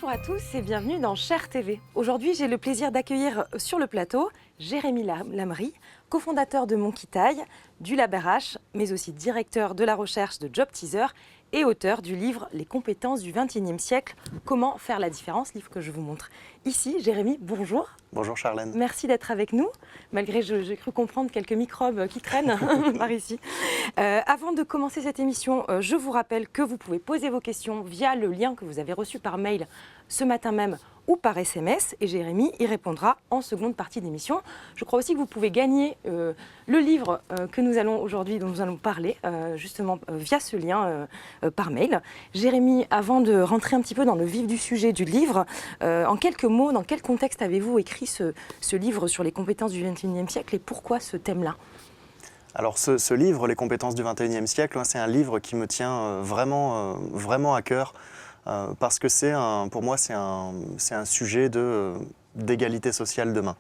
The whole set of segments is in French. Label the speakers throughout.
Speaker 1: Bonjour à tous et bienvenue dans Cher TV. Aujourd'hui, j'ai le plaisir d'accueillir sur le plateau Jérémy Lamery, cofondateur de Monkey Taille, du LabRH, mais aussi directeur de la recherche de Job Teaser et auteur du livre Les compétences du XXIe siècle, comment faire la différence, livre que je vous montre ici. Jérémy, bonjour.
Speaker 2: Bonjour Charlène.
Speaker 1: Merci d'être avec nous, malgré j'ai cru comprendre quelques microbes qui traînent par ici. Avant de commencer cette émission, je vous rappelle que vous pouvez poser vos questions via le lien que vous avez reçu par mail ce matin même ou par SMS, et Jérémy y répondra en seconde partie d'émission. Je crois aussi que vous pouvez gagner le livre que nous allons aujourd'hui, dont nous allons parler, justement via ce lien par mail. Jérémy, avant de rentrer un petit peu dans le vif du sujet du livre, en quelques mots, dans quel contexte avez-vous écrit ce livre sur les compétences du XXIe siècle et pourquoi ce thème-là ?
Speaker 2: Alors ce livre, Les compétences du XXIe siècle, c'est un livre qui me tient vraiment à cœur parce que pour moi c'est un sujet d'égalité sociale demain.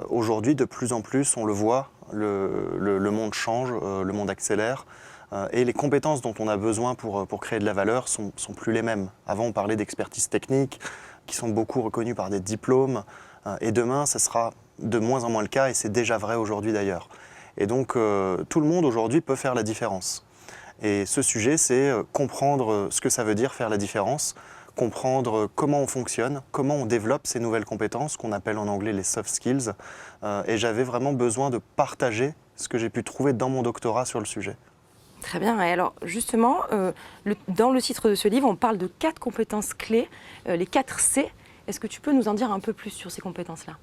Speaker 2: Aujourd'hui, de plus en plus, on le voit, le monde change, le monde accélère et les compétences dont on a besoin pour créer de la valeur sont plus les mêmes. Avant, on parlait d'expertise technique qui sont beaucoup reconnues par des diplômes et demain, ce sera de moins en moins le cas et c'est déjà vrai aujourd'hui d'ailleurs. Et donc, tout le monde aujourd'hui peut faire la différence. Et ce sujet, c'est comprendre ce que ça veut dire faire la différence, comprendre comment on fonctionne, comment on développe ces nouvelles compétences qu'on appelle en anglais les soft skills. Et j'avais vraiment besoin de partager ce que j'ai pu trouver dans mon doctorat sur le sujet.
Speaker 1: Très bien. Et alors, justement, dans le titre de ce livre, on parle de 4 compétences clés, les 4 C. Est-ce que tu peux nous en dire un peu plus sur ces compétences-là ?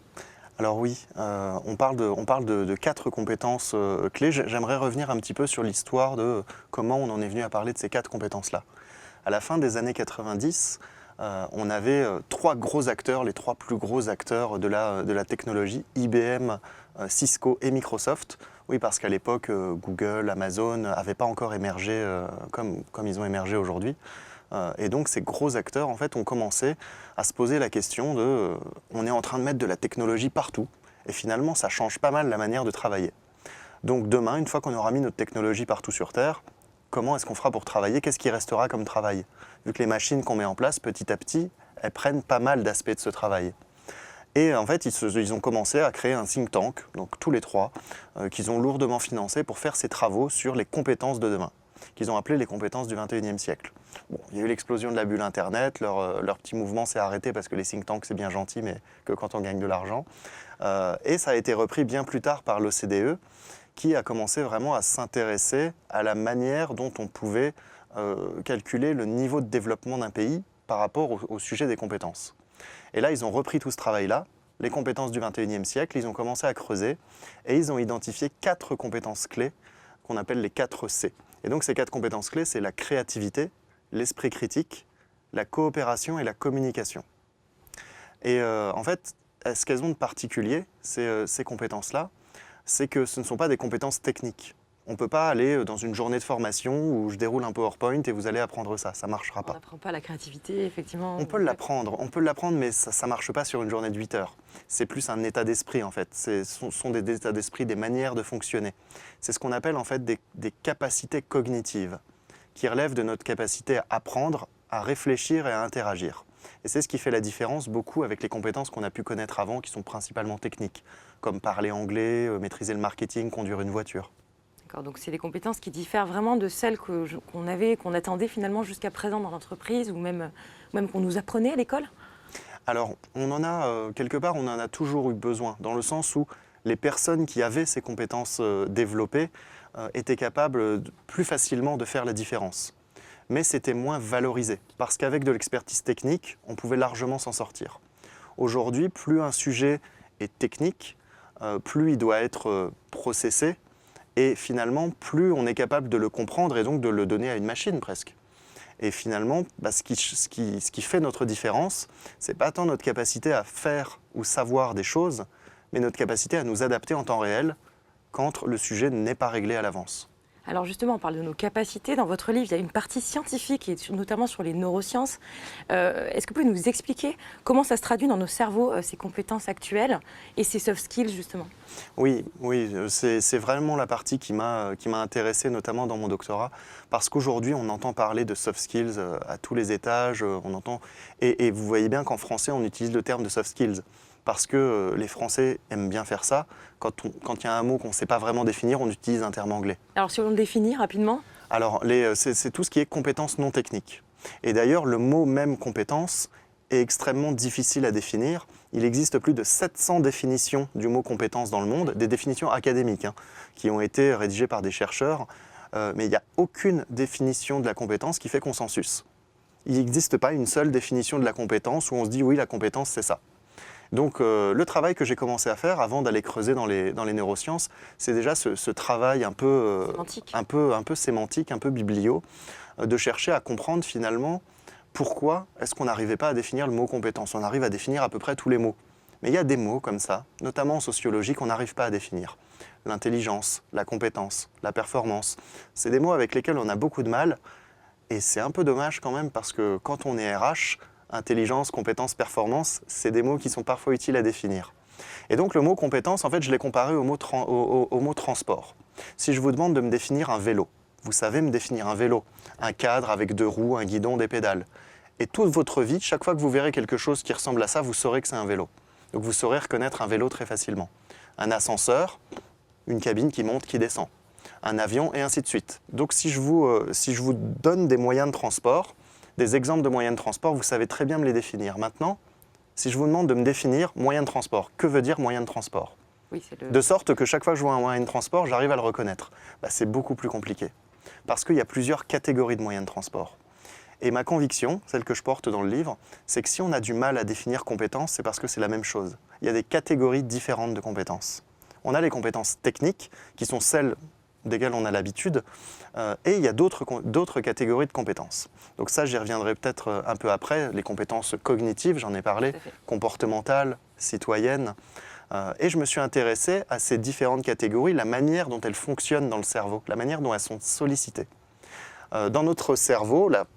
Speaker 2: Alors oui, on parle de 4 compétences clés. J'aimerais revenir un petit peu sur l'histoire de comment on en est venu à parler de ces 4 compétences-là. À la fin des années 90, on avait 3 gros acteurs, les 3 plus gros acteurs de la technologie, IBM, Cisco et Microsoft. Oui, parce qu'à l'époque, Google, Amazon n'avaient pas encore émergé comme ils ont émergé aujourd'hui. Et donc ces gros acteurs en fait ont commencé à se poser la question de on est en train de mettre de la technologie partout et finalement ça change pas mal la manière de travailler. Donc demain, une fois qu'on aura mis notre technologie partout sur Terre, comment est-ce qu'on fera pour travailler ? Qu'est-ce qui restera comme travail ? Vu que les machines qu'on met en place petit à petit, elles prennent pas mal d'aspects de ce travail. Et en fait, ils ont commencé à créer un think tank, donc tous les 3, qu'ils ont lourdement financé pour faire ces travaux sur les compétences de demain, qu'ils ont appelé les compétences du XXIe siècle. Bon, il y a eu l'explosion de la bulle Internet, leur petit mouvement s'est arrêté parce que les think tanks c'est bien gentil, mais que quand on gagne de l'argent. Et ça a été repris bien plus tard par l'OCDE, qui a commencé vraiment à s'intéresser à la manière dont on pouvait calculer le niveau de développement d'un pays par rapport au sujet des compétences. Et là, ils ont repris tout ce travail-là, les compétences du XXIe siècle, ils ont commencé à creuser et ils ont identifié 4 compétences clés qu'on appelle les 4 C. Et donc ces 4 compétences clés, c'est la créativité, l'esprit critique, la coopération et la communication. Et en fait, ce qu'elles ont de particulier, ces compétences-là, c'est que ce ne sont pas des compétences techniques. On ne peut pas aller dans une journée de formation où je déroule un PowerPoint et vous allez apprendre ça ne marchera pas.
Speaker 1: On n'apprend pas la créativité, effectivement.
Speaker 2: On peut l'apprendre, mais ça ne marche pas sur une journée de 8 heures. C'est plus un état d'esprit en fait, ce sont des états d'esprit, des manières de fonctionner. C'est ce qu'on appelle en fait des capacités cognitives, qui relèvent de notre capacité à apprendre, à réfléchir et à interagir. Et c'est ce qui fait la différence beaucoup avec les compétences qu'on a pu connaître avant, qui sont principalement techniques, comme parler anglais, maîtriser le marketing, conduire une voiture.
Speaker 1: D'accord, donc c'est des compétences qui diffèrent vraiment de celles qu'on attendait finalement jusqu'à présent dans l'entreprise ou même qu'on nous apprenait à l'école ?
Speaker 2: Alors, quelque part, on en a toujours eu besoin, dans le sens où les personnes qui avaient ces compétences développées étaient capables plus facilement de faire la différence. Mais c'était moins valorisé, parce qu'avec de l'expertise technique, on pouvait largement s'en sortir. Aujourd'hui, plus un sujet est technique, plus il doit être processé, et finalement, plus on est capable de le comprendre et donc de le donner à une machine presque. Et finalement, ce qui fait notre différence, ce n'est pas tant notre capacité à faire ou savoir des choses, mais notre capacité à nous adapter en temps réel quand le sujet n'est pas réglé à l'avance.
Speaker 1: Alors justement, on parle de nos capacités. Dans votre livre, il y a une partie scientifique, et notamment sur les neurosciences. Est-ce que vous pouvez nous expliquer comment ça se traduit dans nos cerveaux, ces compétences actuelles et ces soft skills, justement?
Speaker 2: Oui, c'est vraiment la partie qui m'a intéressé, notamment dans mon doctorat, parce qu'aujourd'hui, on entend parler de soft skills à tous les étages, et vous voyez bien qu'en français, on utilise le terme de soft skills, parce que les Français aiment bien faire ça. Quand il y a un mot qu'on ne sait pas vraiment définir, on utilise un terme anglais.
Speaker 1: Alors si on le définit rapidement?
Speaker 2: Alors, c'est tout ce qui est compétences non techniques. Et d'ailleurs, le mot même compétence est extrêmement difficile à définir. Il existe plus de 700 définitions du mot compétence dans le monde, des définitions académiques qui ont été rédigées par des chercheurs, mais il n'y a aucune définition de la compétence qui fait consensus. Il n'existe pas une seule définition de la compétence où on se dit oui, la compétence c'est ça. Donc le travail que j'ai commencé à faire avant d'aller creuser dans les neurosciences, c'est déjà ce travail un peu sémantique, un peu biblio, de chercher à comprendre finalement pourquoi est-ce qu'on n'arrivait pas à définir le mot compétence. On arrive à définir à peu près tous les mots. Mais il y a des mots comme ça, notamment en sociologie, qu'on n'arrive pas à définir. L'intelligence, la compétence, la performance, c'est des mots avec lesquels on a beaucoup de mal. Et c'est un peu dommage quand même parce que quand on est RH, intelligence, compétence, performance, c'est des mots qui sont parfois utiles à définir. Et donc le mot compétence, en fait, je l'ai comparé au mot transport. Si je vous demande de me définir un vélo, vous savez me définir un vélo, un cadre avec 2 roues, un guidon, des pédales. Et toute votre vie, chaque fois que vous verrez quelque chose qui ressemble à ça, vous saurez que c'est un vélo. Donc vous saurez reconnaître un vélo très facilement. Un ascenseur, une cabine qui monte, qui descend. Un avion, et ainsi de suite. Donc si je vous donne des moyens de transport, des exemples de moyens de transport, vous savez très bien me les définir. Maintenant, si je vous demande de me définir moyen de transport, que veut dire moyen de transport?
Speaker 1: Oui,
Speaker 2: De sorte que chaque fois que je vois un moyen de transport, j'arrive à le reconnaître. C'est beaucoup plus compliqué. Parce qu'il y a plusieurs catégories de moyens de transport. Et ma conviction, celle que je porte dans le livre, c'est que si on a du mal à définir compétences, c'est parce que c'est la même chose. Il y a des catégories différentes de compétences. On a les compétences techniques, qui sont celles desquelles on a l'habitude, et il y a d'autres catégories de compétences. Donc ça, j'y reviendrai peut-être un peu après. Les compétences cognitives, j'en ai parlé, comportementales, citoyennes. Et je me suis intéressé à ces différentes catégories, la manière dont elles fonctionnent dans le cerveau, la manière dont elles sont sollicitées. Dans notre cerveau, là,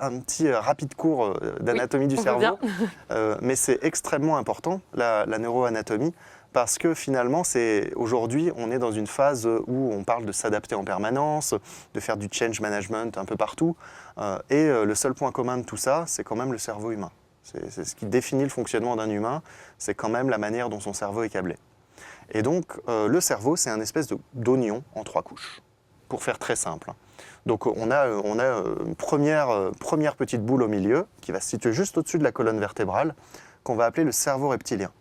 Speaker 2: un petit rapide cours d'anatomie du cerveau, mais c'est extrêmement important, la neuroanatomie, parce que finalement, aujourd'hui, on est dans une phase où on parle de s'adapter en permanence, de faire du change management un peu partout, et le seul point commun de tout ça, c'est quand même le cerveau humain. C'est ce qui définit le fonctionnement d'un humain, c'est quand même la manière dont son cerveau est câblé. Et donc, le cerveau, c'est un espèce d'oignon en 3 couches, pour faire très simple. Donc, on a une première petite boule au milieu, qui va se situer juste au-dessus de la colonne vertébrale, qu'on va appeler le cerveau reptilien.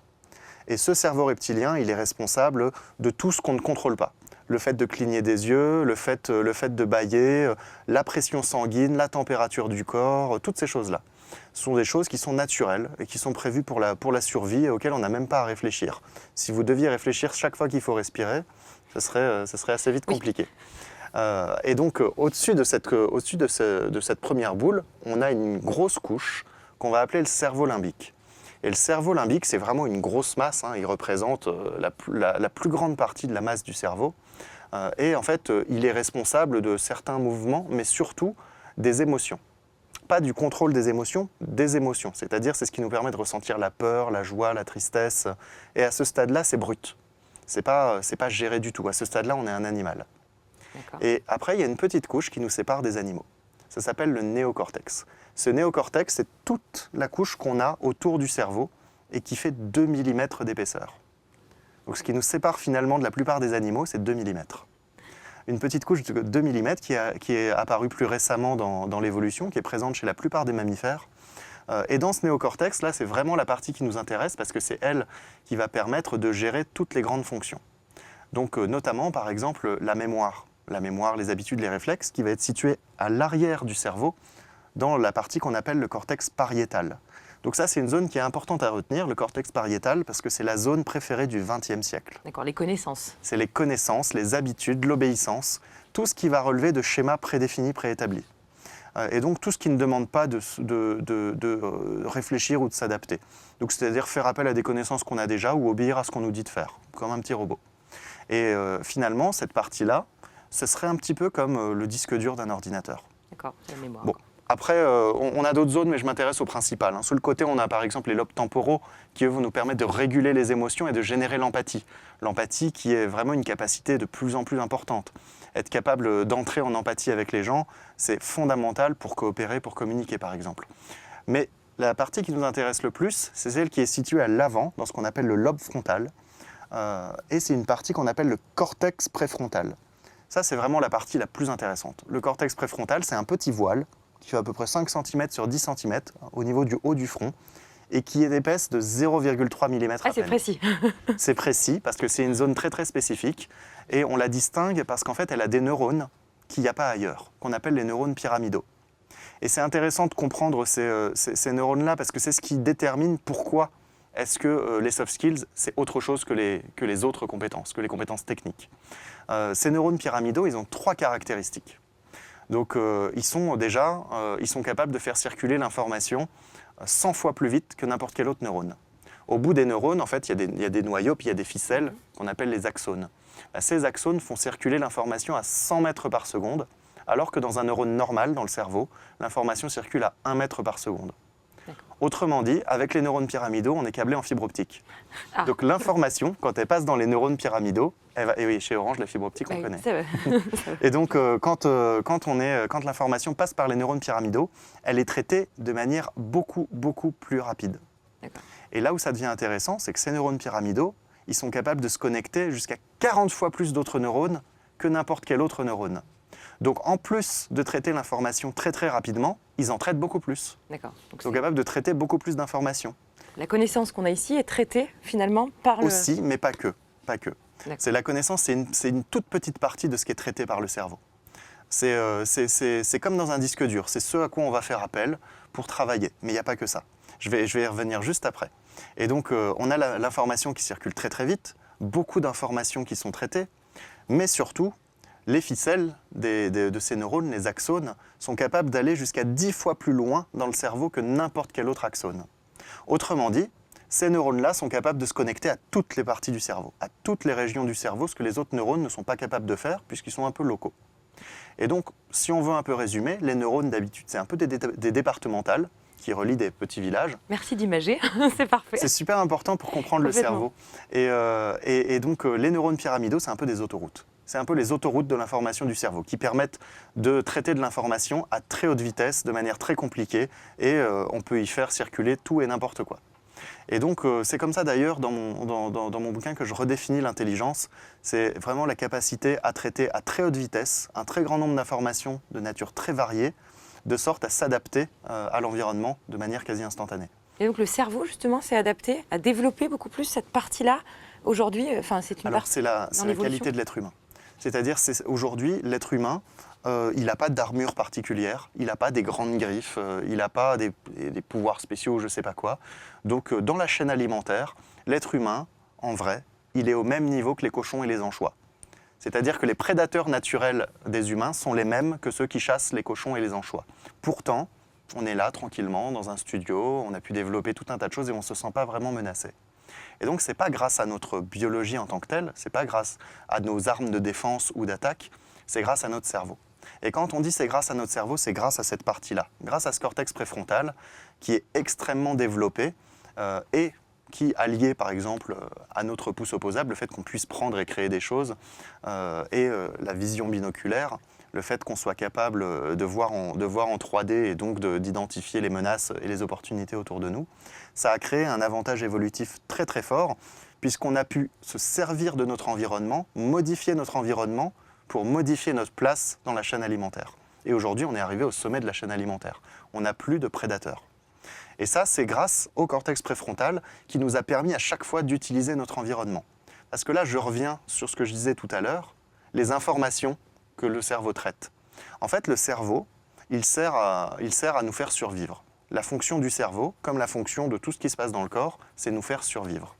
Speaker 2: Et ce cerveau reptilien, il est responsable de tout ce qu'on ne contrôle pas. Le fait de cligner des yeux, le fait de bâiller, la pression sanguine, la température du corps, toutes ces choses-là. Ce sont des choses qui sont naturelles et qui sont prévues pour la survie et auxquelles on n'a même pas à réfléchir. Si vous deviez réfléchir chaque fois qu'il faut respirer, ce serait assez vite compliqué. Et donc, au-dessus de cette première boule, on a une grosse couche qu'on va appeler le cerveau limbique. Et le cerveau limbique, c'est vraiment une grosse masse, il représente la plus grande partie de la masse du cerveau. Et en fait, il est responsable de certains mouvements, mais surtout des émotions. Pas du contrôle des émotions, c'est-à-dire c'est ce qui nous permet de ressentir la peur, la joie, la tristesse. Et à ce stade-là, c'est brut. C'est pas géré du tout. À ce stade-là, on est un animal. Et après, il y a une petite couche qui nous sépare des animaux. Ça s'appelle le néocortex. Ce néocortex, c'est toute la couche qu'on a autour du cerveau et qui fait 2 mm d'épaisseur. Donc ce qui nous sépare finalement de la plupart des animaux, c'est 2 mm. Une petite couche de 2 mm qui est apparue plus récemment dans l'évolution, qui est présente chez la plupart des mammifères. Et dans ce néocortex, là, c'est vraiment la partie qui nous intéresse parce que c'est elle qui va permettre de gérer toutes les grandes fonctions. Donc notamment, par exemple, la mémoire, les habitudes, les réflexes, qui va être située à l'arrière du cerveau, dans la partie qu'on appelle le cortex pariétal. Donc ça, c'est une zone qui est importante à retenir, le cortex pariétal, parce que c'est la zone préférée du XXe siècle.
Speaker 1: D'accord, les connaissances.
Speaker 2: C'est les connaissances, les habitudes, l'obéissance, tout ce qui va relever de schémas prédéfinis, préétablis. Et donc tout ce qui ne demande pas de réfléchir ou de s'adapter. Donc c'est-à-dire faire appel à des connaissances qu'on a déjà ou obéir à ce qu'on nous dit de faire, comme un petit robot. Et finalement, cette partie-là, ce serait un petit peu comme le disque dur d'un ordinateur.
Speaker 1: D'accord, c'est la mémoire.
Speaker 2: Bon. Après, on a d'autres zones, mais je m'intéresse au principal. Sur le côté, on a par exemple les lobes temporaux qui eux, vont nous permettre de réguler les émotions et de générer l'empathie. L'empathie qui est vraiment une capacité de plus en plus importante. Être capable d'entrer en empathie avec les gens, c'est fondamental pour coopérer, pour communiquer par exemple. Mais la partie qui nous intéresse le plus, c'est celle qui est située à l'avant, dans ce qu'on appelle le lobe frontal. Et c'est une partie qu'on appelle le cortex préfrontal. Ça, c'est vraiment la partie la plus intéressante. Le cortex préfrontal, c'est un petit voile qui fait à peu près 5 cm sur 10 cm au niveau du haut du front et qui est épaisse de 0,3 mm à peine.
Speaker 1: C'est précis.
Speaker 2: C'est précis parce que c'est une zone très très spécifique et on la distingue parce qu'en fait elle a des neurones qu'il n'y a pas ailleurs, qu'on appelle les neurones pyramidaux. Et c'est intéressant de comprendre ces neurones-là parce que c'est ce qui détermine pourquoi est-ce que les soft skills, c'est autre chose que les autres compétences, que les compétences techniques. Ces neurones pyramidaux, ils ont 3 caractéristiques. Donc ils sont capables de faire circuler l'information 100 fois plus vite que n'importe quel autre neurone. Au bout des neurones, en fait, il y a des noyaux, puis il y a des ficelles qu'on appelle les axones. Ces axones font circuler l'information à 100 mètres par seconde, alors que dans un neurone normal, dans le cerveau, l'information circule à 1 mètre par seconde. Autrement dit, avec les neurones pyramidaux, on est câblé en fibre optique. Ah. Donc l'information, quand elle passe dans les neurones pyramidaux, et oui, chez Orange, la fibre optique, on connaît. Et donc, quand l'information passe par les neurones pyramidaux, elle est traitée de manière beaucoup, beaucoup plus rapide. Et là où ça devient intéressant, c'est que ces neurones pyramidaux, ils sont capables de se connecter jusqu'à 40 fois plus d'autres neurones que n'importe quel autre neurone. Donc, en plus de traiter l'information très très rapidement, ils en traitent beaucoup plus. D'accord. Ils sont capables de traiter beaucoup plus d'informations.
Speaker 1: La connaissance qu'on a ici est traitée finalement par le...
Speaker 2: Aussi, mais pas que. Pas que. C'est la connaissance, c'est une toute petite partie de ce qui est traité par le cerveau. C'est comme dans un disque dur, c'est ce à quoi on va faire appel pour travailler, mais il n'y a pas que ça. Je vais y revenir juste après. Et donc, on a l'information qui circule très très vite, beaucoup d'informations qui sont traitées, mais surtout, les ficelles de ces neurones, les axones, sont capables d'aller jusqu'à 10 fois plus loin dans le cerveau que n'importe quel autre axone. Autrement dit, ces neurones-là sont capables de se connecter à toutes les parties du cerveau, à toutes les régions du cerveau, ce que les autres neurones ne sont pas capables de faire puisqu'ils sont un peu locaux. Et donc, si on veut un peu résumer, les neurones d'habitude, c'est un peu des départementales qui relient des petits villages.
Speaker 1: Merci d'imager, c'est parfait.
Speaker 2: C'est super important pour comprendre le cerveau. Et donc, les neurones pyramidaux, c'est un peu des autoroutes. C'est un peu les autoroutes de l'information du cerveau qui permettent de traiter de l'information à très haute vitesse, de manière très compliquée, et on peut y faire circuler tout et n'importe quoi. Et donc, c'est comme ça d'ailleurs dans mon bouquin que je redéfinis l'intelligence. C'est vraiment la capacité à traiter à très haute vitesse un très grand nombre d'informations de nature très variée, de sorte à s'adapter à l'environnement de manière quasi instantanée.
Speaker 1: Et donc le cerveau, justement, s'est adapté à développer beaucoup plus cette partie-là aujourd'hui. C'est une partie.
Speaker 2: C'est la qualité de l'être humain. C'est-à-dire, aujourd'hui, l'être humain, il n'a pas d'armure particulière, il n'a pas des grandes griffes, il n'a pas des pouvoirs spéciaux, je ne sais pas quoi. Donc, dans la chaîne alimentaire, l'être humain, en vrai, il est au même niveau que les cochons et les anchois. C'est-à-dire que les prédateurs naturels des humains sont les mêmes que ceux qui chassent les cochons et les anchois. Pourtant, on est là, tranquillement, dans un studio, on a pu développer tout un tas de choses et on ne se sent pas vraiment menacé. Et donc, ce n'est pas grâce à notre biologie en tant que telle, ce n'est pas grâce à nos armes de défense ou d'attaque, c'est grâce à notre cerveau. Et quand on dit c'est grâce à notre cerveau, c'est grâce à cette partie-là, grâce à ce cortex préfrontal qui est extrêmement développé et qui, allié par exemple à notre pouce opposable, le fait qu'on puisse prendre et créer des choses, et la vision binoculaire, le fait qu'on soit capable de voir en 3D et donc d'identifier les menaces et les opportunités autour de nous, ça a créé un avantage évolutif très très fort, puisqu'on a pu se servir de notre environnement, modifier notre environnement pour modifier notre place dans la chaîne alimentaire. Et aujourd'hui, on est arrivé au sommet de la chaîne alimentaire. On n'a plus de prédateurs. Et ça, c'est grâce au cortex préfrontal qui nous a permis à chaque fois d'utiliser notre environnement. Parce que là, je reviens sur ce que je disais tout à l'heure, les informations que le cerveau traite. En fait, le cerveau, il sert à nous faire survivre. La fonction du cerveau, comme la fonction de tout ce qui se passe dans le corps, c'est nous faire survivre.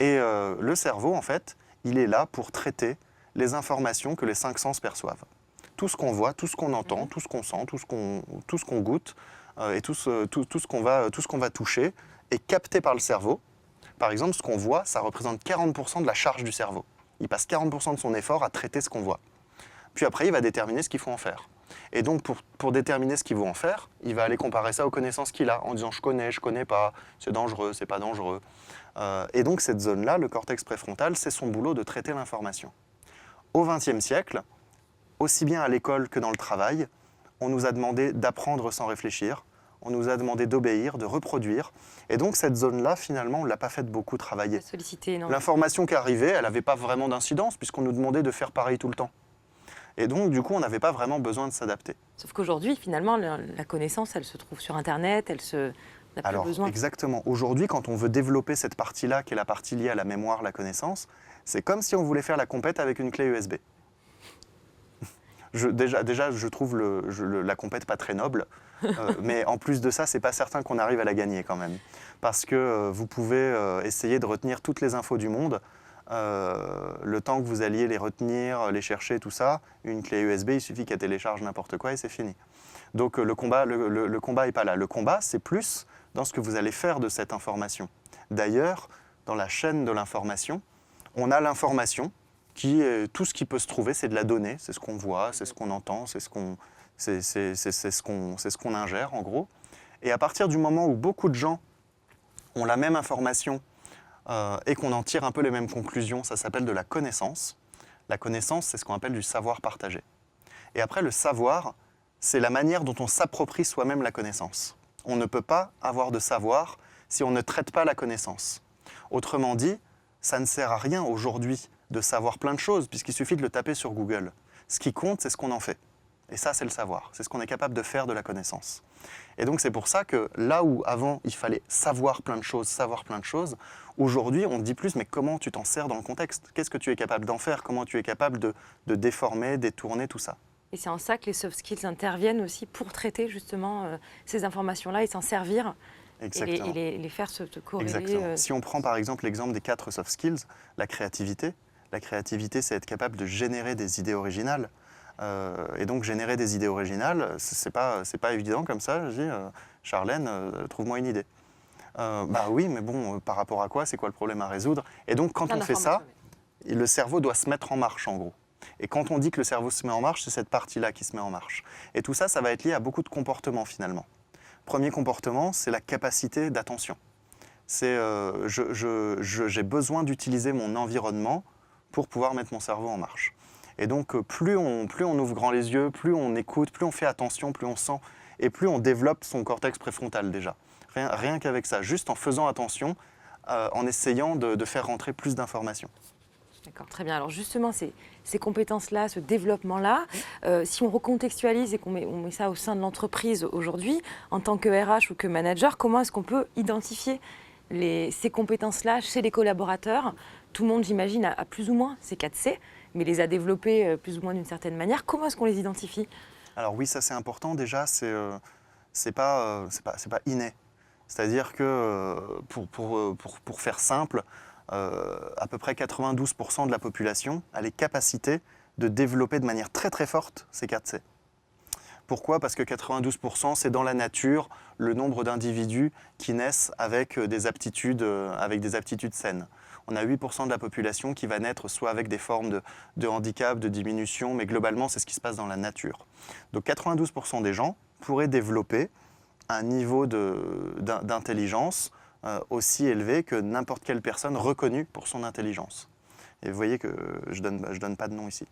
Speaker 2: Et le cerveau, en fait, il est là pour traiter les informations que les 5 sens perçoivent. Tout ce qu'on voit, tout ce qu'on entend, tout ce qu'on sent, tout ce qu'on goûte, et tout ce qu'on va toucher est capté par le cerveau. Par exemple, ce qu'on voit, ça représente 40% de la charge du cerveau. Il passe 40% de son effort à traiter ce qu'on voit. puis après, il va déterminer ce qu'il faut en faire. Et donc, pour déterminer ce qu'il veut en faire, il va aller comparer ça aux connaissances qu'il a, en disant « je connais pas, c'est dangereux, c'est pas dangereux ». Et donc, cette zone-là, le cortex préfrontal, c'est son boulot de traiter l'information. Au XXe siècle, aussi bien à l'école que dans le travail, on nous a demandé d'apprendre sans réfléchir, on nous a demandé d'obéir, de reproduire. Et donc, cette zone-là, finalement, on ne l'a pas fait beaucoup travailler.
Speaker 1: Sollicité, non.
Speaker 2: L'information qui arrivait, elle n'avait pas vraiment d'incidence, puisqu'on nous demandait de faire pareil tout le temps. Et donc, du coup, on n'avait pas vraiment besoin de s'adapter.
Speaker 1: Sauf qu'aujourd'hui, finalement, la connaissance, elle se trouve sur Internet, on n'a plus besoin.
Speaker 2: Exactement. Aujourd'hui, quand on veut développer cette partie-là, qui est la partie liée à la mémoire, la connaissance, c'est comme si on voulait faire la compète avec une clé USB. Déjà, je trouve la compète pas très noble, mais en plus de ça, c'est pas certain qu'on arrive à la gagner quand même. Parce que vous pouvez essayer de retenir toutes les infos du monde, le temps que vous alliez les retenir, les chercher, tout ça, une clé USB, il suffit qu'elle télécharge n'importe quoi et c'est fini. Donc le combat n'est pas là. Le combat, c'est plus dans ce que vous allez faire de cette information. D'ailleurs, dans la chaîne de l'information, on a l'information, tout ce qui peut se trouver, c'est de la donnée, c'est ce qu'on voit, c'est ce qu'on entend, c'est ce qu'on ingère en gros. Et à partir du moment où beaucoup de gens ont la même information et qu'on en tire un peu les mêmes conclusions, ça s'appelle de la connaissance. La connaissance, c'est ce qu'on appelle du savoir partagé. Et après, le savoir, c'est la manière dont on s'approprie soi-même la connaissance. On ne peut pas avoir de savoir si on ne traite pas la connaissance. Autrement dit, ça ne sert à rien aujourd'hui de savoir plein de choses, puisqu'il suffit de le taper sur Google. Ce qui compte, c'est ce qu'on en fait. Et ça, c'est le savoir. C'est ce qu'on est capable de faire de la connaissance. Et donc, c'est pour ça que là où avant, il fallait savoir plein de choses, aujourd'hui, on ne dit plus, mais comment tu t'en sers dans le contexte? Qu'est-ce que tu es capable d'en faire? Comment tu es capable de déformer, détourner, tout ça?
Speaker 1: Et c'est en ça que les soft skills interviennent aussi pour traiter justement ces informations-là et s'en servir.
Speaker 2: Exactement.
Speaker 1: Et les faire se corréler.
Speaker 2: Exactement. Si on prend par exemple l'exemple des 4 soft skills, la créativité, c'est être capable de générer des idées originales. Et donc générer des idées originales, c'est pas évident comme ça. Je dis, Charlène, trouve-moi une idée. Bah oui, mais bon, par rapport à quoi? C'est quoi le problème à résoudre? Et donc quand on fait ça, le cerveau doit se mettre en marche en gros. Et quand on dit que le cerveau se met en marche, c'est cette partie-là qui se met en marche. Et tout ça, ça va être lié à beaucoup de comportements finalement. Premier comportement, c'est la capacité d'attention. C'est j'ai besoin d'utiliser mon environnement pour pouvoir mettre mon cerveau en marche. Et donc, plus on ouvre grand les yeux, plus on écoute, plus on fait attention, plus on sent, et plus on développe son cortex préfrontal déjà. Rien qu'avec ça, juste en faisant attention, en essayant de faire rentrer plus d'informations.
Speaker 1: D'accord, très bien. Alors justement, ces compétences-là, ce développement-là, si on recontextualise et qu'on met ça au sein de l'entreprise aujourd'hui, en tant que RH ou que manager, comment est-ce qu'on peut identifier ces compétences-là chez les collaborateurs? Tout le monde, j'imagine, a plus ou moins ces 4C, mais les a développées plus ou moins d'une certaine manière. Comment est-ce qu'on les identifie?
Speaker 2: Alors oui, ça c'est important. Déjà, c'est pas inné. C'est-à-dire que, pour faire simple, à peu près 92% de la population a les capacités de développer de manière très très forte ces 4C. Pourquoi? Parce que 92%, c'est dans la nature le nombre d'individus qui naissent avec des aptitudes saines. On a 8% de la population qui va naître soit avec des formes de handicap, de diminution, mais globalement, c'est ce qui se passe dans la nature. Donc 92% des gens pourraient développer un niveau d'intelligence aussi élevé que n'importe quelle personne reconnue pour son intelligence. Et vous voyez que je donne pas de nom ici.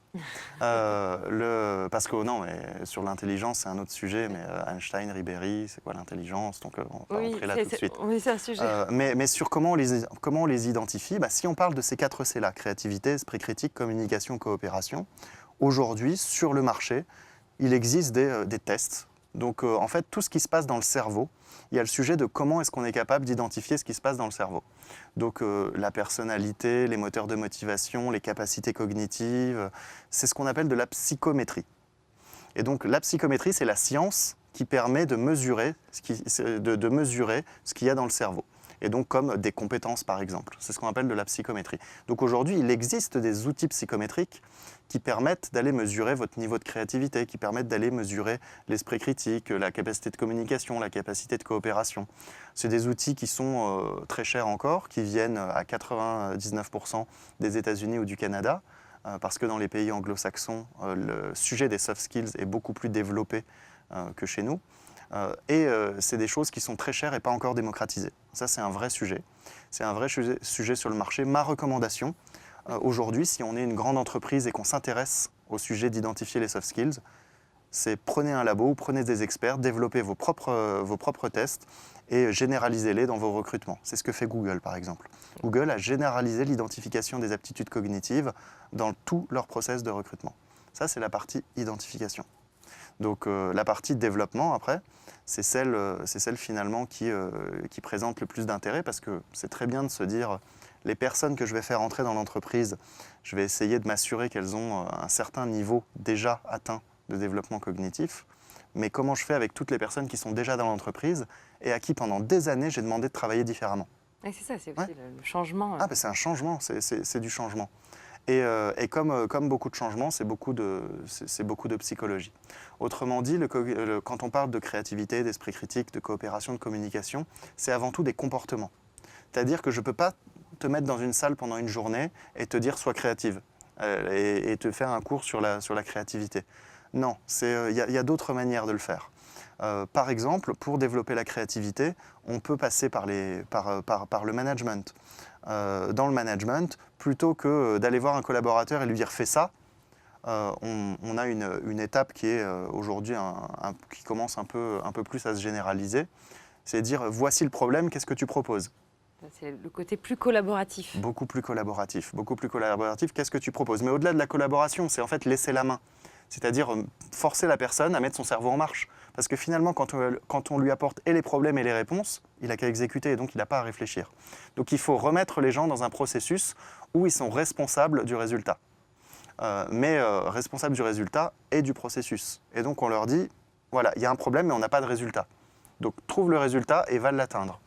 Speaker 2: Parce que non, mais sur l'intelligence, c'est un autre sujet, mais Einstein, Ribéry, c'est quoi l'intelligence? Donc on va rentrer là tout de suite.
Speaker 1: Oui, c'est un sujet.
Speaker 2: Mais sur comment on les identifie, si on parle de ces 4 C-là, créativité, esprit critique, communication, coopération, aujourd'hui, sur le marché, il existe des tests. Donc en fait, tout ce qui se passe dans le cerveau, il y a le sujet de comment est-ce qu'on est capable d'identifier ce qui se passe dans le cerveau. Donc la personnalité, les moteurs de motivation, les capacités cognitives, c'est ce qu'on appelle de la psychométrie. Et donc la psychométrie, c'est la science qui permet de mesurer ce qu'il y a dans le cerveau. Et donc comme des compétences par exemple. C'est ce qu'on appelle de la psychométrie. Donc aujourd'hui, il existe des outils psychométriques qui permettent d'aller mesurer votre niveau de créativité, qui permettent d'aller mesurer l'esprit critique, la capacité de communication, la capacité de coopération. C'est des outils qui sont très chers encore, qui viennent à 99% des États-Unis ou du Canada. parce que dans les pays anglo-saxons, le sujet des soft skills est beaucoup plus développé que chez nous. C'est des choses qui sont très chères et pas encore démocratisées. Ça, c'est un vrai sujet. C'est un vrai sujet sur le marché. Ma recommandation, aujourd'hui, si on est une grande entreprise et qu'on s'intéresse au sujet d'identifier les soft skills, c'est prenez un labo, prenez des experts, développez vos propres tests et généralisez-les dans vos recrutements. C'est ce que fait Google, par exemple. Google a généralisé l'identification des aptitudes cognitives dans tout leur process de recrutement. Ça, c'est la partie identification. Donc la partie développement, après, c'est celle finalement qui présente le plus d'intérêt parce que c'est très bien de se dire les personnes que je vais faire entrer dans l'entreprise, je vais essayer de m'assurer qu'elles ont un certain niveau déjà atteint de développement cognitif, mais comment je fais avec toutes les personnes qui sont déjà dans l'entreprise et à qui pendant des années j'ai demandé de travailler différemment.
Speaker 1: Et c'est ça, c'est aussi le changement.
Speaker 2: Ah, ben c'est un changement, c'est du changement. Et comme beaucoup de changements, c'est beaucoup de psychologie. Autrement dit, quand on parle de créativité, d'esprit critique, de coopération, de communication, c'est avant tout des comportements. C'est-à-dire que je ne peux pas te mettre dans une salle pendant une journée et te dire « sois créative » et te faire un cours sur la créativité. Non, il y a d'autres manières de le faire. Par exemple, pour développer la créativité, on peut passer par le management. Dans le management, plutôt que d'aller voir un collaborateur et lui dire « fais ça », on a une étape qui est aujourd'hui qui commence un peu plus à se généraliser. C'est dire « voici le problème, qu'est-ce que tu proposes ?»
Speaker 1: C'est le côté plus collaboratif.
Speaker 2: Beaucoup plus collaboratif. Beaucoup plus collaboratif, qu'est-ce que tu proposes? Mais au-delà de la collaboration, c'est en fait laisser la main. C'est-à-dire forcer la personne à mettre son cerveau en marche. Parce que finalement, quand on lui apporte et les problèmes et les réponses, il n'a qu'à exécuter et donc il n'a pas à réfléchir. Donc il faut remettre les gens dans un processus où ils sont responsables du résultat. Responsables du résultat et du processus. Et donc on leur dit, voilà, il y a un problème mais on n'a pas de résultat. Donc trouve le résultat et va l'atteindre.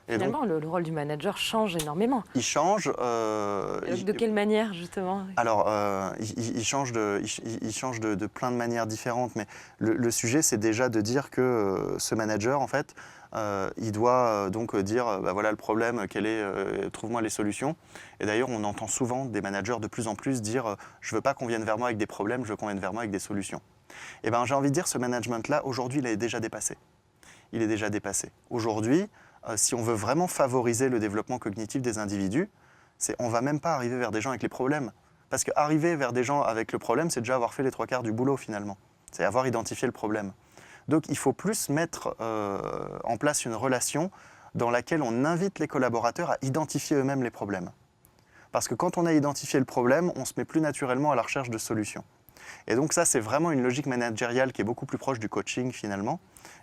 Speaker 1: Finalement, le rôle du manager change énormément.
Speaker 2: Il change.
Speaker 1: De quelle manière, justement?
Speaker 2: Alors, il change de plein de manières différentes, mais le sujet, c'est déjà de dire que ce manager, en fait, il doit donc dire, bah, voilà le problème, trouve-moi les solutions. Et d'ailleurs, on entend souvent des managers de plus en plus dire, je ne veux pas qu'on vienne vers moi avec des problèmes, je veux qu'on vienne vers moi avec des solutions. Et bien, j'ai envie de dire, ce management-là, aujourd'hui, il est déjà dépassé. Il est déjà dépassé. Aujourd'hui, si on veut vraiment favoriser le développement cognitif des individus, on ne va même pas arriver vers des gens avec les problèmes. Parce qu'arriver vers des gens avec le problème, c'est déjà avoir fait les 3/4 du boulot finalement. C'est avoir identifié le problème. Donc il faut plus mettre en place une relation dans laquelle on invite les collaborateurs à identifier eux-mêmes les problèmes. Parce que quand on a identifié le problème, on se met plus naturellement à la recherche de solutions. Et donc ça, c'est vraiment une logique managériale qui est beaucoup plus proche du coaching finalement.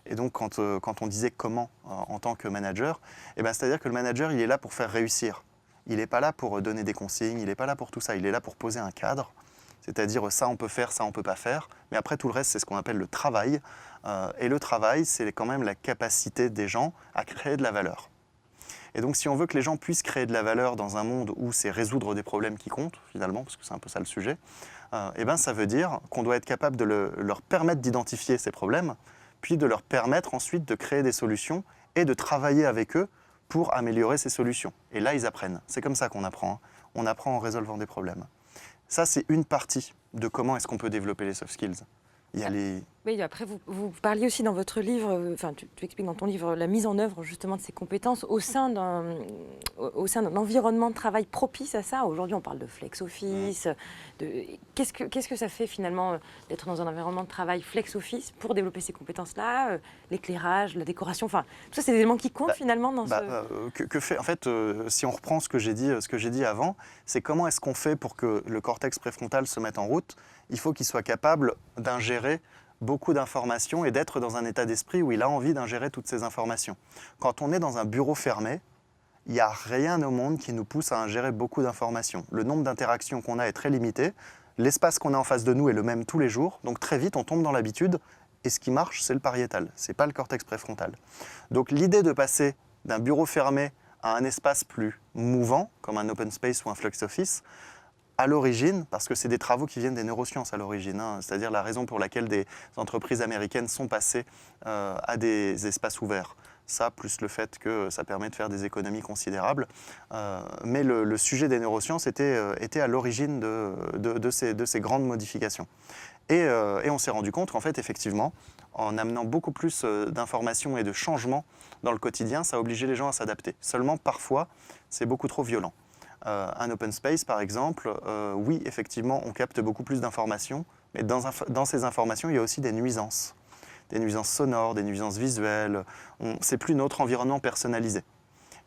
Speaker 2: Et donc quand on disait comment en tant que manager, c'est-à-dire que le manager, il est là pour faire réussir. Il n'est pas là pour donner des consignes, il n'est pas là pour tout ça. Il est là pour poser un cadre, c'est-à-dire ça on peut faire, ça on ne peut pas faire. Mais après tout le reste, c'est ce qu'on appelle le travail. Et le travail, c'est quand même la capacité des gens à créer de la valeur. Et donc si on veut que les gens puissent créer de la valeur dans un monde où c'est résoudre des problèmes qui comptent, finalement, parce que c'est un peu ça le sujet, ça veut dire qu'on doit être capable de leur permettre d'identifier ces problèmes, puis de leur permettre ensuite de créer des solutions et de travailler avec eux pour améliorer ces solutions. Et là, ils apprennent. C'est comme ça qu'on apprend. On apprend en résolvant des problèmes. Ça, c'est une partie de comment est-ce qu'on peut développer les soft skills. Il y a les...
Speaker 1: Oui, après, vous parliez aussi dans votre livre, tu expliques dans ton livre la mise en œuvre justement de ces compétences au sein d'un environnement de travail propice à ça. Aujourd'hui, on parle de flex office. Qu'est-ce que ça fait finalement d'être dans un environnement de travail flex office pour développer ces compétences-là, l'éclairage, la décoration, tout ça, c'est des éléments qui comptent finalement dans
Speaker 2: En fait, si on reprend ce que j'ai dit avant, c'est comment est-ce qu'on fait pour que le cortex préfrontal se mette en route. Il faut qu'il soit capable d'ingérer beaucoup d'informations et d'être dans un état d'esprit où il a envie d'ingérer toutes ces informations. Quand on est dans un bureau fermé, il n'y a rien au monde qui nous pousse à ingérer beaucoup d'informations. Le nombre d'interactions qu'on a est très limité. L'espace qu'on a en face de nous est le même tous les jours. Donc très vite, on tombe dans l'habitude. Et ce qui marche, c'est le pariétal. Ce n'est pas le cortex préfrontal. Donc l'idée de passer d'un bureau fermé à un espace plus mouvant, comme un open space ou un flex office, à l'origine, parce que c'est des travaux qui viennent des neurosciences à l'origine, c'est-à-dire la raison pour laquelle des entreprises américaines sont passées à des espaces ouverts. Ça, plus le fait que ça permet de faire des économies considérables. Mais le sujet des neurosciences était à l'origine de ces grandes modifications. Et on s'est rendu compte qu'en fait, effectivement, en amenant beaucoup plus d'informations et de changements dans le quotidien, ça obligeait les gens à s'adapter. Seulement, parfois, c'est beaucoup trop violent. Un open space, par exemple, oui, effectivement, on capte beaucoup plus d'informations, mais dans ces informations, il y a aussi des nuisances sonores, des nuisances visuelles. C'est plus notre environnement personnalisé.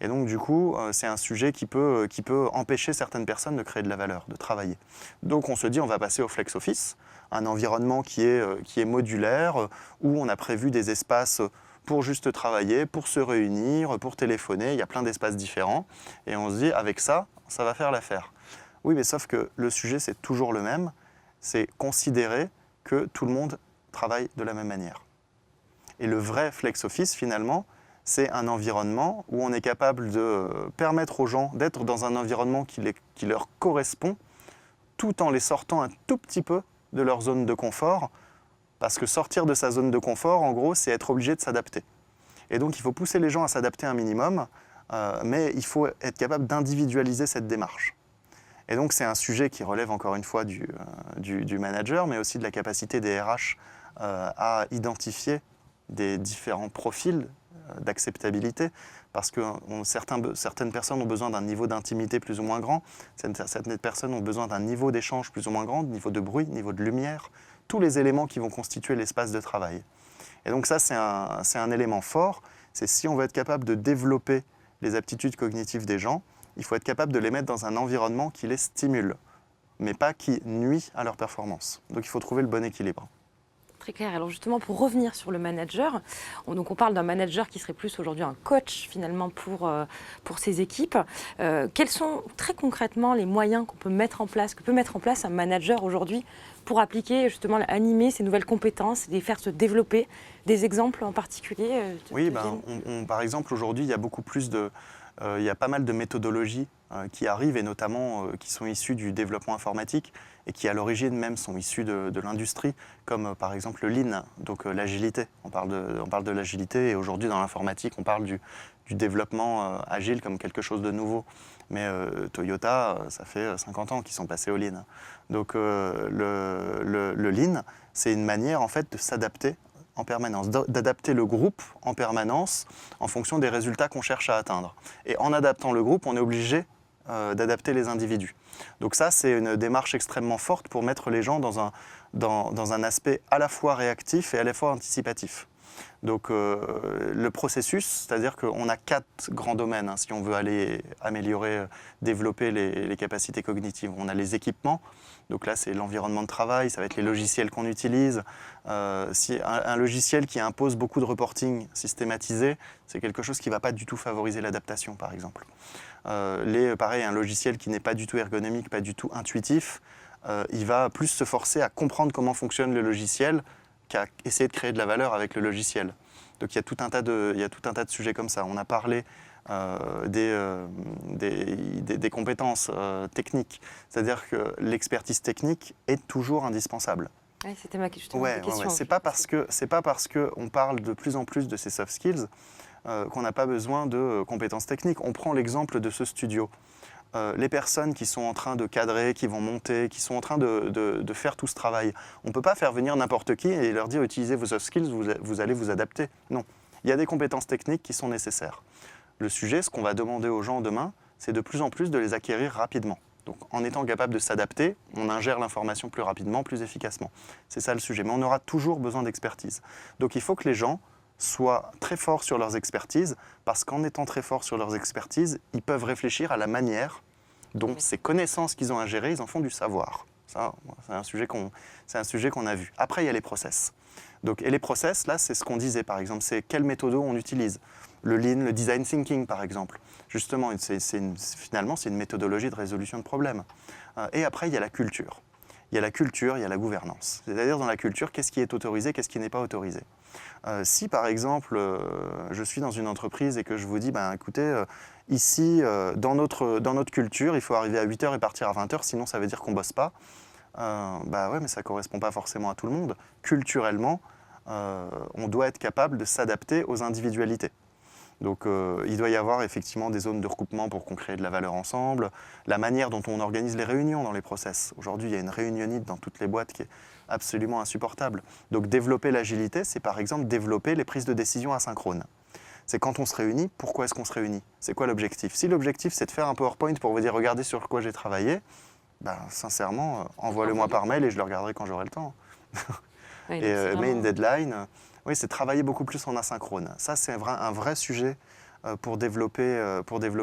Speaker 2: Et donc, du coup, c'est un sujet qui peut empêcher certaines personnes de créer de la valeur, de travailler. Donc, on se dit, on va passer au flex office, un environnement qui est modulaire, où on a prévu des espaces pour juste travailler, pour se réunir, pour téléphoner. Il y a plein d'espaces différents. Et on se dit, avec ça, ça va faire l'affaire. Oui, mais sauf que le sujet, c'est toujours le même. C'est considérer que tout le monde travaille de la même manière. Et le vrai flex office, finalement, c'est un environnement où on est capable de permettre aux gens d'être dans un environnement qui leur correspond, tout en les sortant un tout petit peu de leur zone de confort, parce que sortir de sa zone de confort, en gros, c'est être obligé de s'adapter. Et donc, il faut pousser les gens à s'adapter un minimum, mais il faut être capable d'individualiser cette démarche. Et donc, c'est un sujet qui relève encore une fois du manager, mais aussi de la capacité des RH à identifier des différents profils d'acceptabilité, parce que certaines personnes ont besoin d'un niveau d'intimité plus ou moins grand, certaines personnes ont besoin d'un niveau d'échange plus ou moins grand, niveau de bruit, niveau de lumière, tous les éléments qui vont constituer l'espace de travail. Et donc ça, c'est un élément fort, c'est si on veut être capable de développer les aptitudes cognitives des gens, il faut être capable de les mettre dans un environnement qui les stimule, mais pas qui nuit à leur performance. Donc il faut trouver le bon équilibre.
Speaker 1: Très clair. Alors justement, pour revenir sur le manager, on parle d'un manager qui serait plus aujourd'hui un coach finalement pour ses équipes. Quels sont très concrètement les moyens qu'on peut mettre en place, que peut mettre en place un manager aujourd'hui pour appliquer justement, animer ces nouvelles compétences et les faire se développer? Des exemples en particulier
Speaker 2: Oui, par exemple aujourd'hui, il y a beaucoup plus il y a pas mal de méthodologies qui arrivent et notamment qui sont issues du développement informatique et qui à l'origine même sont issues de l'industrie, comme par exemple le Lean, donc l'agilité. On parle de l'agilité et aujourd'hui dans l'informatique on parle du développement agile comme quelque chose de nouveau. Mais Toyota, ça fait 50 ans qu'ils sont passés au Lean. Donc le Lean, c'est une manière en fait de s'adapter en permanence, d'adapter le groupe en permanence en fonction des résultats qu'on cherche à atteindre. Et en adaptant le groupe, on est obligé d'adapter les individus. Donc ça, c'est une démarche extrêmement forte pour mettre les gens dans un aspect à la fois réactif et à la fois anticipatif. Donc le processus, c'est-à-dire qu'on a 4 grands domaines si on veut aller améliorer, développer les capacités cognitives. On a les équipements, donc là c'est l'environnement de travail, ça va être les logiciels qu'on utilise. Si un logiciel qui impose beaucoup de reporting systématisé, c'est quelque chose qui ne va pas du tout favoriser l'adaptation par exemple. Pareil, un logiciel qui n'est pas du tout ergonomique, pas du tout intuitif, il va plus se forcer à comprendre comment fonctionne le logiciel qu'à essayer de créer de la valeur avec le logiciel. Donc il y a tout un tas de sujets comme ça. On a parlé des compétences techniques, c'est-à-dire que l'expertise technique est toujours indispensable.
Speaker 1: Ouais, c'était ma question. Ouais.
Speaker 2: C'est pas parce qu'on parle de plus en plus de ces soft skills qu'on n'a pas besoin de compétences techniques. On prend l'exemple de ce studio. Les personnes qui sont en train de cadrer, qui vont monter, qui sont en train de faire tout ce travail. On ne peut pas faire venir n'importe qui et leur dire utilisez vos soft skills, vous allez vous adapter. Non, il y a des compétences techniques qui sont nécessaires. Le sujet, ce qu'on va demander aux gens demain, c'est de plus en plus de les acquérir rapidement. Donc en étant capable de s'adapter, on ingère l'information plus rapidement, plus efficacement. C'est ça le sujet, mais on aura toujours besoin d'expertise. Donc il faut que les gens soient très forts sur leurs expertises, parce qu'en étant très forts sur leurs expertises, ils peuvent réfléchir à la manière dont ces connaissances qu'ils ont à gérer, ils en font du savoir. Ça, c'est un sujet qu'on a vu. Après, il y a les process. Et les process, là, c'est ce qu'on disait, par exemple, c'est quelle méthode on utilise. Le Lean, le Design Thinking, par exemple. Justement, finalement, c'est une méthodologie de résolution de problèmes. Et après, il y a la culture. Il y a la culture, il y a la gouvernance. C'est-à-dire, dans la culture, qu'est-ce qui est autorisé, qu'est-ce qui n'est pas autorisé. Si, par exemple, je suis dans une entreprise et que je vous dis, écoutez, ici, dans notre culture, il faut arriver à 8h et partir à 20h, sinon ça veut dire qu'on ne bosse pas. Ouais, mais ça ne correspond pas forcément à tout le monde. Culturellement, on doit être capable de s'adapter aux individualités. Donc il doit y avoir effectivement des zones de recoupement pour qu'on crée de la valeur ensemble, la manière dont on organise les réunions dans les process. Aujourd'hui, il y a une réunionnite dans toutes les boîtes qui est absolument insupportable. Donc développer l'agilité, c'est par exemple développer les prises de décision asynchrones. C'est quand on se réunit, pourquoi est-ce qu'on se réunit? C'est quoi l'objectif? Si l'objectif c'est de faire un PowerPoint pour vous dire regardez sur quoi j'ai travaillé, ben, sincèrement, envoie-le-moi par mail et je le regarderai quand j'aurai le temps.
Speaker 1: Ouais,
Speaker 2: Et
Speaker 1: donc c'est
Speaker 2: mais une
Speaker 1: vraiment-
Speaker 2: deadline, oui, c'est travailler beaucoup plus en asynchrone. Ça, c'est un vrai sujet pour développer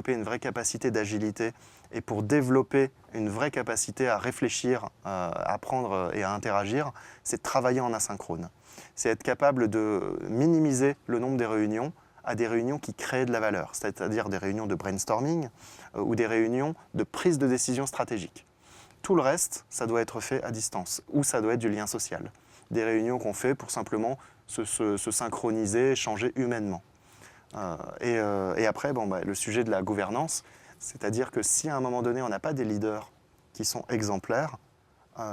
Speaker 2: une vraie capacité d'agilité et pour développer une vraie capacité à réfléchir, à apprendre et à interagir, c'est de travailler en asynchrone. C'est être capable de minimiser le nombre des réunions à des réunions qui créent de la valeur, c'est-à-dire des réunions de brainstorming ou des réunions de prise de décision stratégique. Tout le reste, ça doit être fait à distance ou ça doit être du lien social. Des réunions qu'on fait pour simplement se synchroniser, échanger humainement. Et après, le sujet de la gouvernance, c'est-à-dire que si à un moment donné, on n'a pas des leaders qui sont exemplaires,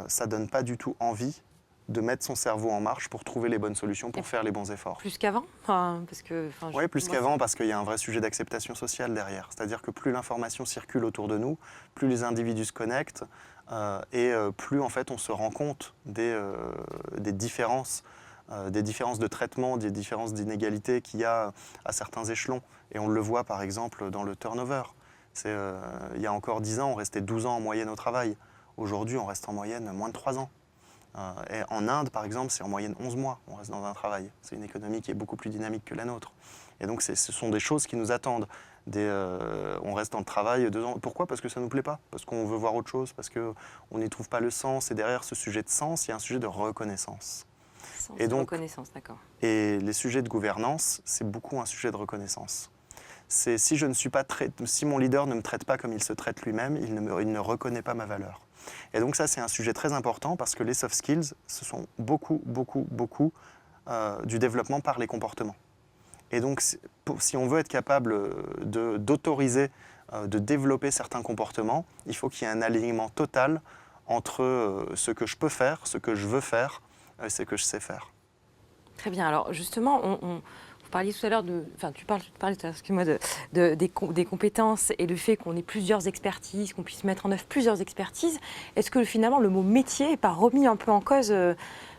Speaker 2: ça ne donne pas du tout envie de mettre son cerveau en marche pour trouver les bonnes solutions, pour faire les bons efforts.
Speaker 1: Plus qu'avant, parce que.
Speaker 2: Oui, plus qu'avant, parce qu'il y a un vrai sujet d'acceptation sociale derrière. C'est-à-dire que plus l'information circule autour de nous, plus les individus se connectent, et plus en fait on se rend compte des différences de traitement, des différences d'inégalité qu'il y a à certains échelons. Et on le voit par exemple dans le turnover. Il y a encore 10 ans, on restait 12 ans en moyenne au travail. Aujourd'hui, on reste en moyenne moins de 3 ans. Et en Inde, par exemple, c'est en moyenne 11 mois, on reste dans un travail. C'est une économie qui est beaucoup plus dynamique que la nôtre. Et donc, ce sont des choses qui nous attendent. On reste dans le travail 2 ans. Pourquoi? Parce que ça ne nous plaît pas, parce qu'on veut voir autre chose, parce qu'on n'y trouve pas le sens. Et derrière ce sujet de sens, il y a un sujet de reconnaissance.
Speaker 1: Et donc, reconnaissance, d'accord.
Speaker 2: Et les sujets de gouvernance, c'est beaucoup un sujet de reconnaissance. C'est si mon leader ne me traite pas comme il se traite lui-même, il ne reconnaît pas ma valeur. Et donc ça, c'est un sujet très important parce que les soft skills, ce sont beaucoup du développement par les comportements. Et donc, si on veut être capable d'autoriser, de développer certains comportements, il faut qu'il y ait un alignement total entre ce que je peux faire, ce que je veux faire, et ce que je sais faire.
Speaker 1: Très bien. Alors justement, vous parliez tout à l'heure tu parlais tout à l'heure, excuse-moi, des compétences et le fait qu'on ait plusieurs expertises, qu'on puisse mettre en œuvre plusieurs expertises. Est-ce que finalement le mot métier n'est pas remis un peu en cause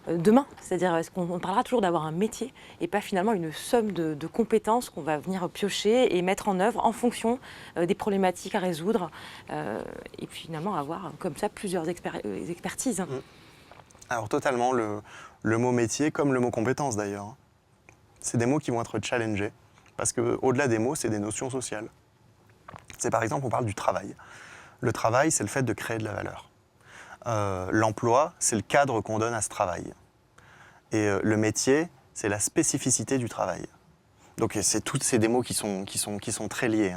Speaker 1: demain? C'est-à-dire, est-ce qu'on parlera toujours d'avoir un métier et pas finalement une somme de compétences qu'on va venir piocher et mettre en œuvre en fonction des problématiques à résoudre et puis finalement avoir comme ça plusieurs expertises.
Speaker 2: Alors totalement, le mot métier comme le mot compétence d'ailleurs. C'est des mots qui vont être challengés, parce qu'au-delà des mots, c'est des notions sociales. C'est par exemple, on parle du travail. Le travail, c'est le fait de créer de la valeur. L'emploi, c'est le cadre qu'on donne à ce travail. Et le métier, c'est la spécificité du travail. Donc c'est des mots qui sont très liés.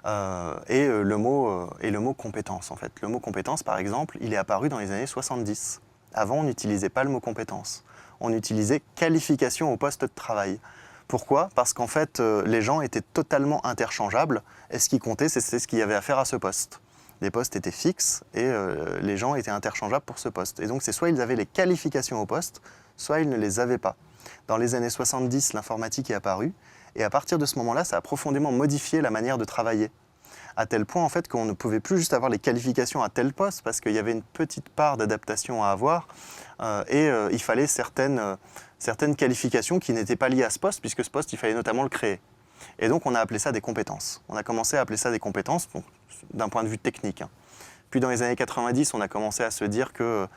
Speaker 2: Et le mot compétence, en fait. Le mot compétence, par exemple, il est apparu dans les années 70. Avant, on n'utilisait pas le mot compétence. On utilisait qualification au poste de travail. Pourquoi? Parce qu'en fait, les gens étaient totalement interchangeables et ce qui comptait, c'est ce qu'il y avait à faire à ce poste. Les postes étaient fixes et les gens étaient interchangeables pour ce poste. Et donc, c'est soit ils avaient les qualifications au poste, soit ils ne les avaient pas. Dans les années 70, l'informatique est apparue et à partir de ce moment-là, ça a profondément modifié la manière de travailler. À tel point en fait qu'on ne pouvait plus juste avoir les qualifications à tel poste parce qu'il y avait une petite part d'adaptation à avoir il fallait certaines qualifications qui n'étaient pas liées à ce poste puisque ce poste, il fallait notamment le créer. Et donc on a appelé ça des compétences. On a commencé à appeler ça des compétences d'un point de vue technique. Puis dans les années 90, on a commencé à se dire que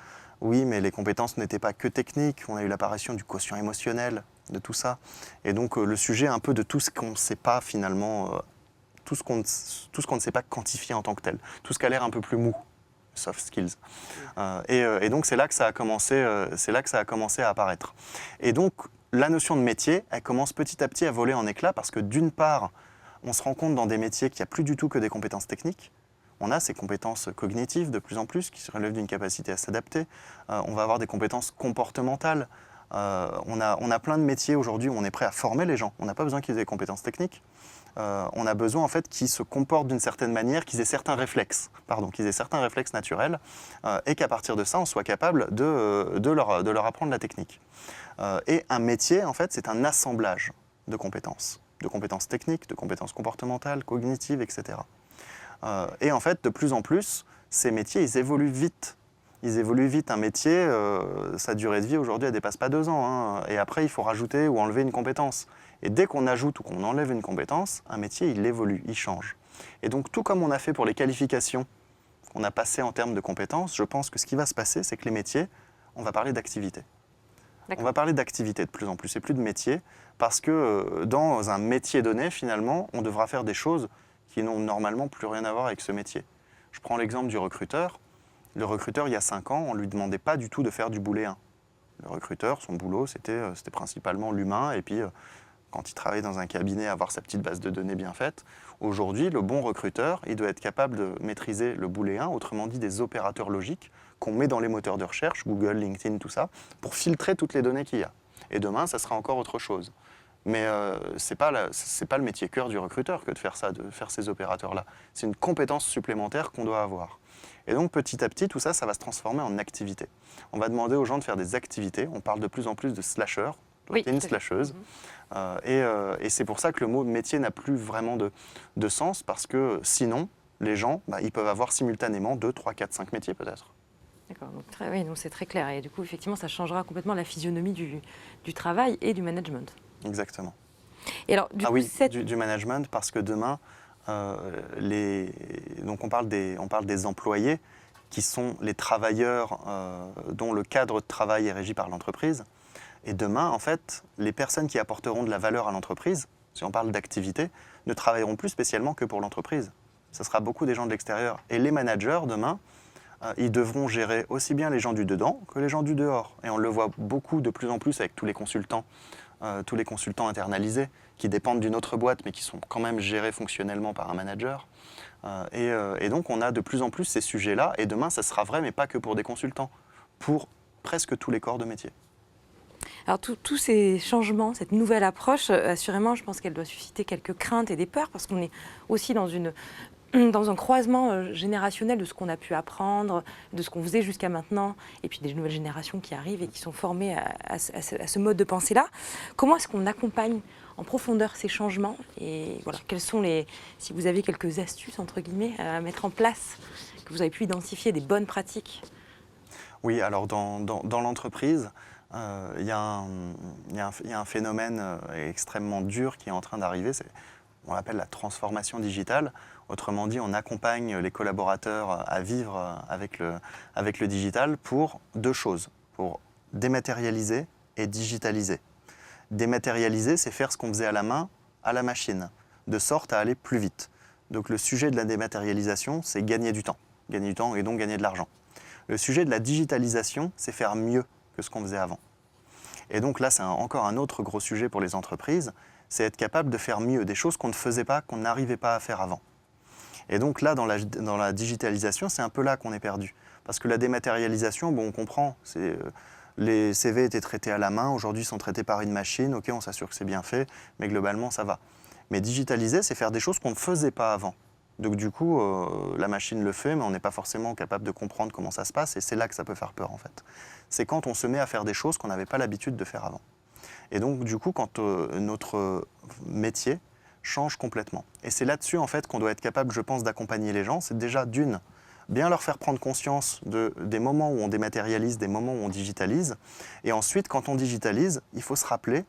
Speaker 2: oui, mais les compétences n'étaient pas que techniques. On a eu l'apparition du quotient émotionnel, de tout ça. Et donc le sujet un peu de tout ce qu'on ne sait pas finalement tout ce qu'on ne sait pas quantifier en tant que tel, tout ce qui a l'air un peu plus mou, soft skills. Et donc c'est là que ça a commencé à apparaître. Et donc la notion de métier, elle commence petit à petit à voler en éclats parce que d'une part, on se rend compte dans des métiers qu'il n'y a plus du tout que des compétences techniques. On a ces compétences cognitives de plus en plus qui se relèvent d'une capacité à s'adapter. On va avoir des compétences comportementales. On a plein de métiers aujourd'hui où on est prêt à former les gens. On n'a pas besoin qu'ils aient des compétences techniques. On a besoin en fait qu'ils se comportent d'une certaine manière, qu'ils aient certains réflexes naturels, et qu'à partir de ça, on soit capable de leur apprendre la technique. Et un métier, en fait, c'est un assemblage de compétences. de compétences techniques, de compétences comportementales, cognitives, etc. Et en fait, de plus en plus, ces métiers, ils évoluent vite. Ils évoluent vite. Un métier, sa durée de vie aujourd'hui, elle ne dépasse pas 2 ans. Hein. Et après, il faut rajouter ou enlever une compétence. Et dès qu'on ajoute ou qu'on enlève une compétence, un métier, il évolue, il change. Et donc, tout comme on a fait pour les qualifications qu'on a passées en termes de compétences, je pense que ce qui va se passer, c'est que les métiers, on va parler d'activité. On va parler d'activité de plus en plus, et plus de métier, parce que dans un métier donné, finalement, on devra faire des choses qui n'ont normalement plus rien à voir avec ce métier. Je prends l'exemple du recruteur. Le recruteur, il y a 5 ans, on ne lui demandait pas du tout de faire du booléen. Le recruteur, son boulot, c'était principalement l'humain, et puis quand il travaille dans un cabinet, avoir sa petite base de données bien faite. Aujourd'hui, le bon recruteur, il doit être capable de maîtriser le booléen, autrement dit des opérateurs logiques qu'on met dans les moteurs de recherche, Google, LinkedIn, tout ça, pour filtrer toutes les données qu'il y a. Et demain, ça sera encore autre chose. Mais ce n'est pas le métier cœur du recruteur que de faire ça, de faire ces opérateurs-là. C'est une compétence supplémentaire qu'on doit avoir. Et donc, petit à petit, tout ça, ça va se transformer en activité. On va demander aux gens de faire des activités. On parle de plus en plus de slasheurs.
Speaker 1: Oui,
Speaker 2: tu es une slasheuse. Et c'est pour ça que le mot métier n'a plus vraiment de sens, parce que sinon, les gens, ils peuvent avoir simultanément 2, 3, 4, 5 métiers peut-être.
Speaker 1: D'accord, donc c'est très clair. Et du coup, effectivement, ça changera complètement la physionomie du travail et du management.
Speaker 2: Exactement.
Speaker 1: Et alors,
Speaker 2: du management, parce que demain, donc on parle des employés, qui sont les travailleurs dont le cadre de travail est régi par l'entreprise. Et demain, en fait, les personnes qui apporteront de la valeur à l'entreprise, si on parle d'activité, ne travailleront plus spécialement que pour l'entreprise. Ce sera beaucoup des gens de l'extérieur. Et les managers, demain, ils devront gérer aussi bien les gens du dedans que les gens du dehors. Et on le voit beaucoup, de plus en plus, avec tous les consultants internalisés, qui dépendent d'une autre boîte, mais qui sont quand même gérés fonctionnellement par un manager. Et donc, on a de plus en plus ces sujets-là. Et demain, ça sera vrai, mais pas que pour des consultants, pour presque tous les corps de métier.
Speaker 1: Alors tous ces changements, cette nouvelle approche, assurément, je pense qu'elle doit susciter quelques craintes et des peurs, parce qu'on est aussi dans un croisement générationnel de ce qu'on a pu apprendre, de ce qu'on faisait jusqu'à maintenant, et puis des nouvelles générations qui arrivent et qui sont formées à ce mode de pensée-là. Comment est-ce qu'on accompagne en profondeur ces changements? Et voilà, quelles sont si vous avez quelques astuces, entre guillemets, à mettre en place, que vous avez pu identifier des bonnes pratiques?
Speaker 2: Oui, alors dans l'entreprise, il y a un phénomène extrêmement dur qui est en train d'arriver, on l'appelle la transformation digitale. Autrement dit, on accompagne les collaborateurs à vivre avec le digital pour 2 choses, pour dématérialiser et digitaliser. Dématérialiser, c'est faire ce qu'on faisait à la main, à la machine, de sorte à aller plus vite. Donc le sujet de la dématérialisation, c'est gagner du temps et donc gagner de l'argent. Le sujet de la digitalisation, c'est faire mieux que ce qu'on faisait avant. Et donc là, c'est encore un autre gros sujet pour les entreprises, c'est être capable de faire mieux, des choses qu'on ne faisait pas, qu'on n'arrivait pas à faire avant. Et donc là, dans la digitalisation, c'est un peu là qu'on est perdu. Parce que la dématérialisation, on comprend, les CV étaient traités à la main, aujourd'hui ils sont traités par une machine, ok, on s'assure que c'est bien fait, mais globalement ça va. Mais digitaliser, c'est faire des choses qu'on ne faisait pas avant. Donc du coup, la machine le fait, mais on n'est pas forcément capable de comprendre comment ça se passe, et c'est là que ça peut faire peur en fait. C'est quand on se met à faire des choses qu'on n'avait pas l'habitude de faire avant. Et donc du coup, quand notre métier change complètement. Et c'est là-dessus en fait qu'on doit être capable, je pense, d'accompagner les gens. C'est déjà bien leur faire prendre conscience des moments où on dématérialise, des moments où on digitalise. Et ensuite, quand on digitalise, il faut se rappeler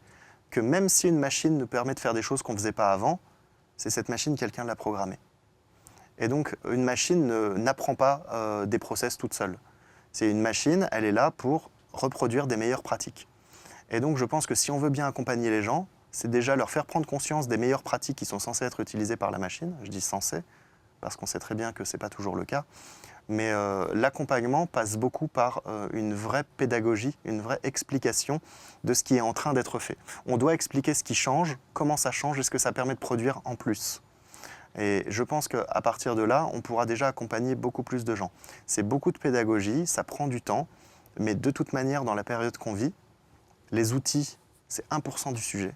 Speaker 2: que même si une machine nous permet de faire des choses qu'on ne faisait pas avant, c'est cette machine, quelqu'un l'a programmée. Et donc, une machine n'apprend pas des process toute seule. C'est une machine, elle est là pour reproduire des meilleures pratiques. Et donc, je pense que si on veut bien accompagner les gens, c'est déjà leur faire prendre conscience des meilleures pratiques qui sont censées être utilisées par la machine. Je dis censées, parce qu'on sait très bien que ce n'est pas toujours le cas. Mais l'accompagnement passe beaucoup par une vraie pédagogie, une vraie explication de ce qui est en train d'être fait. On doit expliquer ce qui change, comment ça change et ce que ça permet de produire en plus. Et je pense qu'à partir de là, on pourra déjà accompagner beaucoup plus de gens. C'est beaucoup de pédagogie, ça prend du temps, mais de toute manière, dans la période qu'on vit, les outils, c'est 1% du sujet.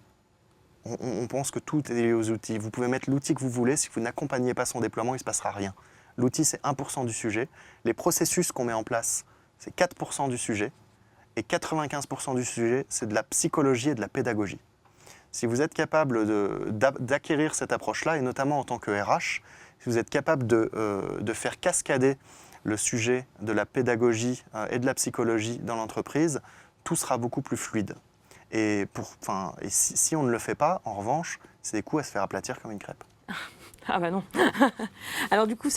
Speaker 2: On pense que tout est lié aux outils. Vous pouvez mettre l'outil que vous voulez, si vous n'accompagnez pas son déploiement, il ne se passera rien. L'outil, c'est 1% du sujet. Les processus qu'on met en place, c'est 4% du sujet. Et 95% du sujet, c'est de la psychologie et de la pédagogie. Si vous êtes capable d'acquérir cette approche-là, et notamment en tant que RH, si vous êtes capable de faire cascader le sujet de la pédagogie et de la psychologie dans l'entreprise, tout sera beaucoup plus fluide. Et si on ne le fait pas, en revanche, c'est des coups à se faire aplatir comme une crêpe.
Speaker 1: Ah bah non. Alors du coup,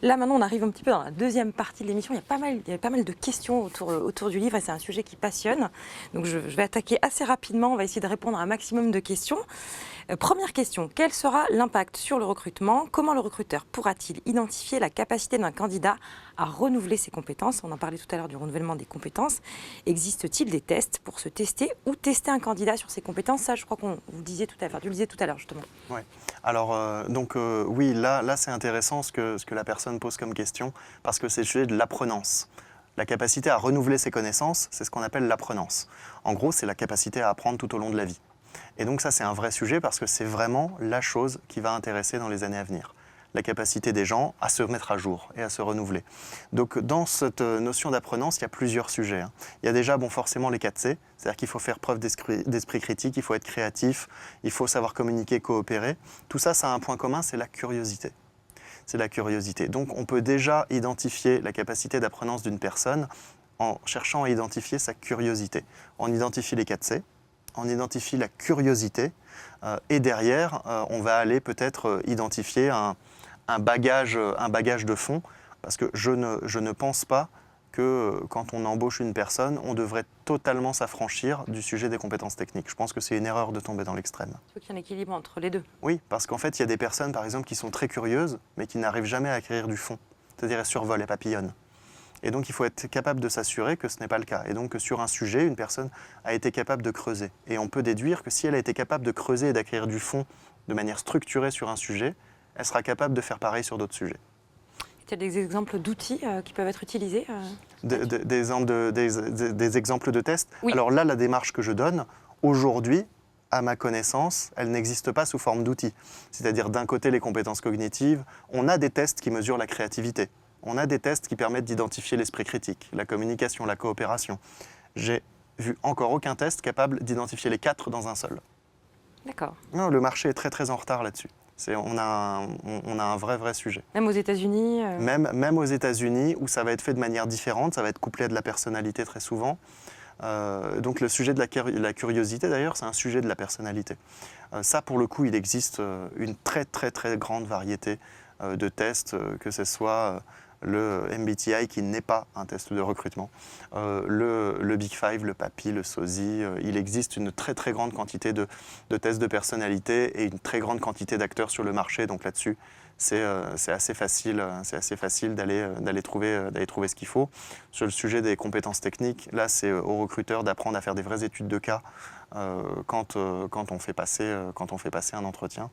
Speaker 1: là maintenant on arrive un petit peu dans la deuxième partie de l'émission. Il y a pas mal de questions autour du livre et c'est un sujet qui passionne. Donc je vais attaquer assez rapidement, on va essayer de répondre à un maximum de questions. Première question, quel sera l'impact sur le recrutement? Comment le recruteur pourra-t-il identifier la capacité d'un candidat à renouveler ses compétences? On en parlait tout à l'heure du renouvellement des compétences. Existe-t-il des tests pour se tester ou tester un candidat sur ses compétences? Ça, je crois qu'on vous le disait tout à l'heure justement.
Speaker 2: Ouais. Alors, oui, là c'est intéressant ce que la personne pose comme question, parce que c'est le sujet de l'apprenance. La capacité à renouveler ses connaissances, c'est ce qu'on appelle l'apprenance. En gros, c'est la capacité à apprendre tout au long de la vie. Et donc ça, c'est un vrai sujet, parce que c'est vraiment la chose qui va intéresser dans les années à venir. La capacité des gens à se mettre à jour et à se renouveler. Donc dans cette notion d'apprenance, il y a plusieurs sujets. Il y a déjà forcément les 4C, c'est-à-dire qu'il faut faire preuve d'esprit critique, il faut être créatif, il faut savoir communiquer, coopérer. Tout ça, ça a un point commun, c'est la curiosité. C'est la curiosité. Donc on peut déjà identifier la capacité d'apprenance d'une personne en cherchant à identifier sa curiosité. On identifie les 4C, on identifie la curiosité, et derrière, on va aller peut-être identifier un bagage de fond, parce que je ne pense pas que quand on embauche une personne, on devrait totalement s'affranchir du sujet des compétences techniques. Je pense que c'est une erreur de tomber dans l'extrême.
Speaker 1: Il faut qu'il y ait un équilibre entre les deux.
Speaker 2: Oui, parce qu'en fait, il y a des personnes, par exemple, qui sont très curieuses, mais qui n'arrivent jamais à acquérir du fond. C'est-à-dire, elles survolent, elles papillonnent. Et donc, il faut être capable de s'assurer que ce n'est pas le cas. Et donc, que sur un sujet, une personne a été capable de creuser. Et on peut déduire que si elle a été capable de creuser et d'acquérir du fond de manière structurée sur un sujet, elle sera capable de faire pareil sur d'autres sujets.
Speaker 1: Tu as des exemples d'outils qui peuvent être utilisés
Speaker 2: des exemples de tests.
Speaker 1: Oui.
Speaker 2: Alors là, la démarche que je donne, aujourd'hui, à ma connaissance, elle n'existe pas sous forme d'outils. C'est-à-dire, d'un côté, les compétences cognitives, on a des tests qui mesurent la créativité. On a des tests qui permettent d'identifier l'esprit critique, la communication, la coopération. J'ai vu encore aucun test capable d'identifier les 4 dans un seul.
Speaker 1: D'accord.
Speaker 2: Non, le marché est très très en retard là-dessus. On a un vrai sujet.
Speaker 1: Même aux États-Unis
Speaker 2: Même aux États-Unis, où ça va être fait de manière différente, ça va être couplé à de la personnalité très souvent. Donc le sujet de la curiosité, d'ailleurs, c'est un sujet de la personnalité. Ça, pour le coup, il existe une très grande variété de tests, que ce soit le MBTI, qui n'est pas un test de recrutement, le Big Five, le PAPI, le SOSI. Il existe une très grande quantité de tests de personnalité et une très grande quantité d'acteurs sur le marché. Donc là-dessus, c'est assez facile d'aller trouver ce qu'il faut. Sur le sujet des compétences techniques, là, c'est aux recruteurs d'apprendre à faire des vraies études de cas quand on fait passer un entretien.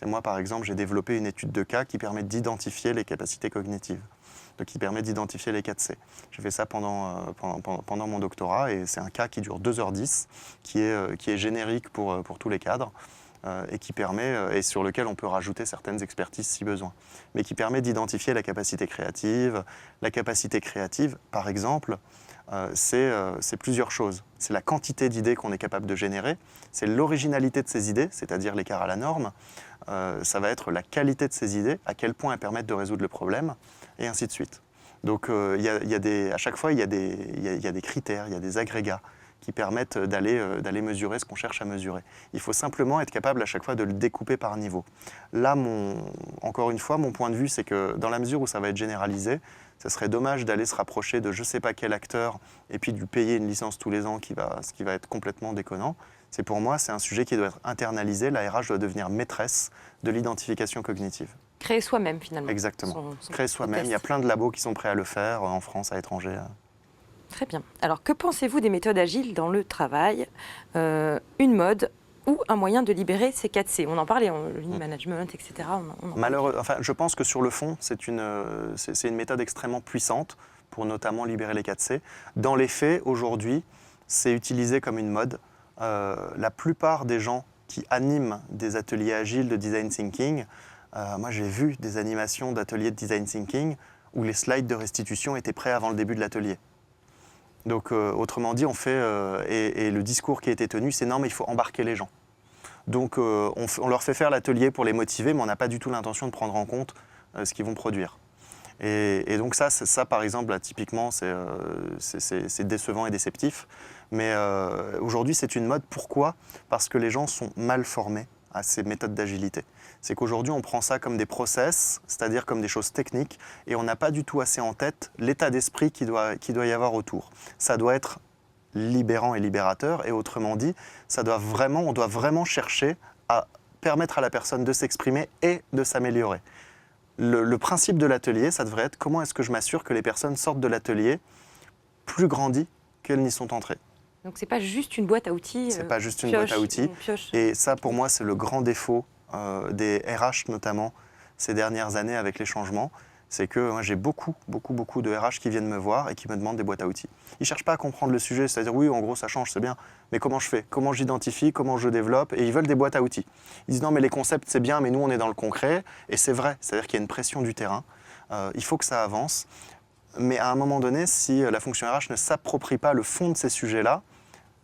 Speaker 2: Moi, par exemple, j'ai développé une étude de cas qui permet d'identifier les capacités cognitives, qui permet d'identifier les 4C. J'ai fait ça pendant mon doctorat, et c'est un cas qui dure 2h10, qui est générique pour tous les cadres, et qui permet, et sur lequel on peut rajouter certaines expertises si besoin, mais qui permet d'identifier la capacité créative. La capacité créative, par exemple, c'est plusieurs choses. C'est la quantité d'idées qu'on est capable de générer, c'est l'originalité de ces idées, c'est-à-dire l'écart à la norme, ça va être la qualité de ces idées, à quel point elles permettent de résoudre le problème, et ainsi de suite. Donc à chaque fois, il y a des critères, il y a des agrégats qui permettent d'aller mesurer ce qu'on cherche à mesurer. Il faut simplement être capable à chaque fois de le découper par niveau. Là, encore une fois, mon point de vue, c'est que dans la mesure où ça va être généralisé, ce serait dommage d'aller se rapprocher de je ne sais pas quel acteur et puis de lui payer une licence tous les ans, ce qui va être complètement déconnant. Pour moi, c'est un sujet qui doit être internalisé. La RH doit devenir maîtresse de l'identification cognitive.
Speaker 1: Créer soi-même, finalement.
Speaker 2: Exactement. Créer soi-même. Il y a plein de labos qui sont prêts à le faire, en France, à l'étranger.
Speaker 1: Très bien. Alors, que pensez-vous des méthodes agiles dans le travail? Une mode ou un moyen de libérer ces 4C? On en parlait, le lean management, etc.
Speaker 2: Je pense que sur le fond, c'est une méthode extrêmement puissante pour notamment libérer les 4C. Dans les faits, aujourd'hui, c'est utilisé comme une mode. La plupart des gens qui animent des ateliers agiles de design thinking, moi j'ai vu des animations d'ateliers de design thinking où les slides de restitution étaient prêts avant le début de l'atelier. Donc autrement dit, on fait, et le discours qui a été tenu, c'est non mais il faut embarquer les gens. Donc on leur fait faire l'atelier pour les motiver, mais on n'a pas du tout l'intention de prendre en compte ce qu'ils vont produire. Et donc ça, par exemple, là, typiquement, c'est décevant et déceptif. Mais aujourd'hui, c'est une mode. Pourquoi ? Parce que les gens sont mal formés à ces méthodes d'agilité. C'est qu'aujourd'hui, on prend ça comme des process, c'est-à-dire comme des choses techniques, et on n'a pas du tout assez en tête l'état d'esprit qui doit y avoir autour. Ça doit être libérant et libérateur, et autrement dit, on doit vraiment chercher à permettre à la personne de s'exprimer et de s'améliorer. Le principe de l'atelier, ça devrait être comment est-ce que je m'assure que les personnes sortent de l'atelier plus grandies qu'elles n'y sont entrées.
Speaker 1: Donc c'est pas juste une boîte à outils.
Speaker 2: C'est pas juste une boîte à outils. Et ça, pour moi, c'est le grand défaut des RH notamment ces dernières années avec les changements. C'est que moi, j'ai beaucoup de RH qui viennent me voir et qui me demandent des boîtes à outils. Ils ne cherchent pas à comprendre le sujet, c'est-à-dire oui, en gros, ça change, c'est bien, mais comment je fais ? Comment j'identifie ? Comment je développe ? Et ils veulent des boîtes à outils. Ils disent non, mais les concepts, c'est bien, mais nous, on est dans le concret. Et c'est vrai, c'est-à-dire qu'il y a une pression du terrain. Il faut que ça avance. Mais à un moment donné, si la fonction RH ne s'approprie pas le fond de ces sujets-là,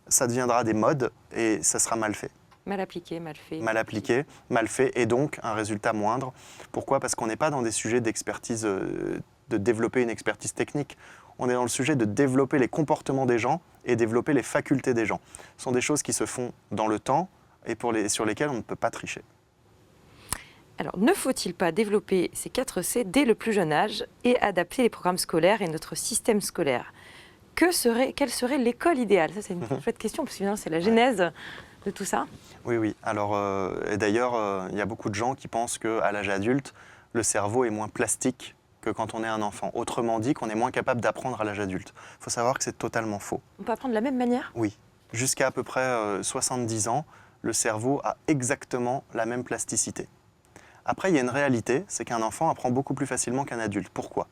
Speaker 2: ça deviendra des modes et ça sera mal fait.
Speaker 1: Mal appliqué, mal fait.
Speaker 2: Mal appliqué, mal fait, et donc un résultat moindre. Pourquoi ? Parce qu'on n'est pas dans des sujets d'expertise, de développer une expertise technique. On est dans le sujet de développer les comportements des gens et développer les facultés des gens. Ce sont des choses qui se font dans le temps et sur lesquelles on ne peut pas tricher.
Speaker 1: Alors, ne faut-il pas développer ces 4 C dès le plus jeune âge et adapter les programmes scolaires et notre système scolaire ? Quelle serait l'école idéale ? Ça, c'est une chouette question, parce que c'est la genèse de tout ça.
Speaker 2: Oui. Alors, et d'ailleurs, il y a beaucoup de gens qui pensent qu'à l'âge adulte, le cerveau est moins plastique que quand on est un enfant. Autrement dit, qu'on est moins capable d'apprendre à l'âge adulte. Il faut savoir que c'est totalement faux.
Speaker 1: On peut apprendre de la même manière ?
Speaker 2: Oui. Jusqu'à peu près 70 ans, le cerveau a exactement la même plasticité. Après, il y a une réalité, c'est qu'un enfant apprend beaucoup plus facilement qu'un adulte. Pourquoi ?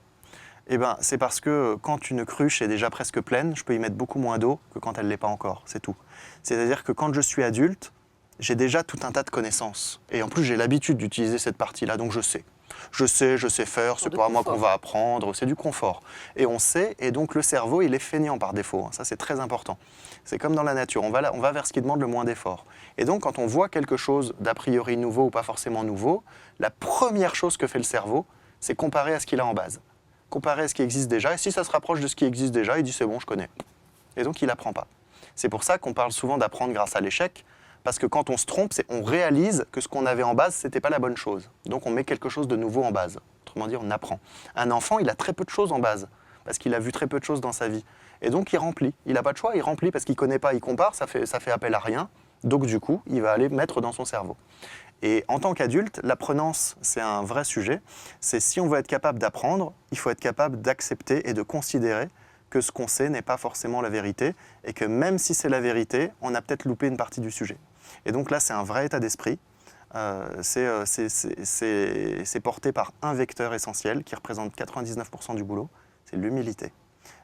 Speaker 2: Eh ben, c'est parce que quand une cruche est déjà presque pleine, je peux y mettre beaucoup moins d'eau que quand elle ne l'est pas encore, c'est tout. C'est-à-dire que quand je suis adulte, j'ai déjà tout un tas de connaissances. Et en plus, j'ai l'habitude d'utiliser cette partie-là, donc je sais. Je sais faire, c'est pas à moi qu'on va apprendre, c'est du confort. Et on sait, et donc le cerveau, il est feignant par défaut. Ça, c'est très important. C'est comme dans la nature, on va vers ce qui demande le moins d'effort. Et donc, quand on voit quelque chose d'a priori nouveau ou pas forcément nouveau, la première chose que fait le cerveau, c'est comparer à ce qu'il a en base. Comparer à ce qui existe déjà, et si ça se rapproche de ce qui existe déjà, il dit c'est bon, je connais. Et donc il n'apprend pas. C'est pour ça qu'on parle souvent d'apprendre grâce à l'échec, parce que quand on se trompe, on réalise que ce qu'on avait en base, ce n'était pas la bonne chose. Donc on met quelque chose de nouveau en base. Autrement dit, on apprend. Un enfant, il a très peu de choses en base, parce qu'il a vu très peu de choses dans sa vie. Et donc il remplit. Il n'a pas de choix, il remplit parce qu'il ne connaît pas, il compare, ça fait appel à rien. Donc du coup, il va aller mettre dans son cerveau. Et en tant qu'adulte, l'apprenance, c'est un vrai sujet. C'est si on veut être capable d'apprendre, il faut être capable d'accepter et de considérer que ce qu'on sait n'est pas forcément la vérité et que même si c'est la vérité, on a peut-être loupé une partie du sujet. Et donc là, c'est un vrai état d'esprit. C'est porté par un vecteur essentiel qui représente 99% du boulot, c'est l'humilité.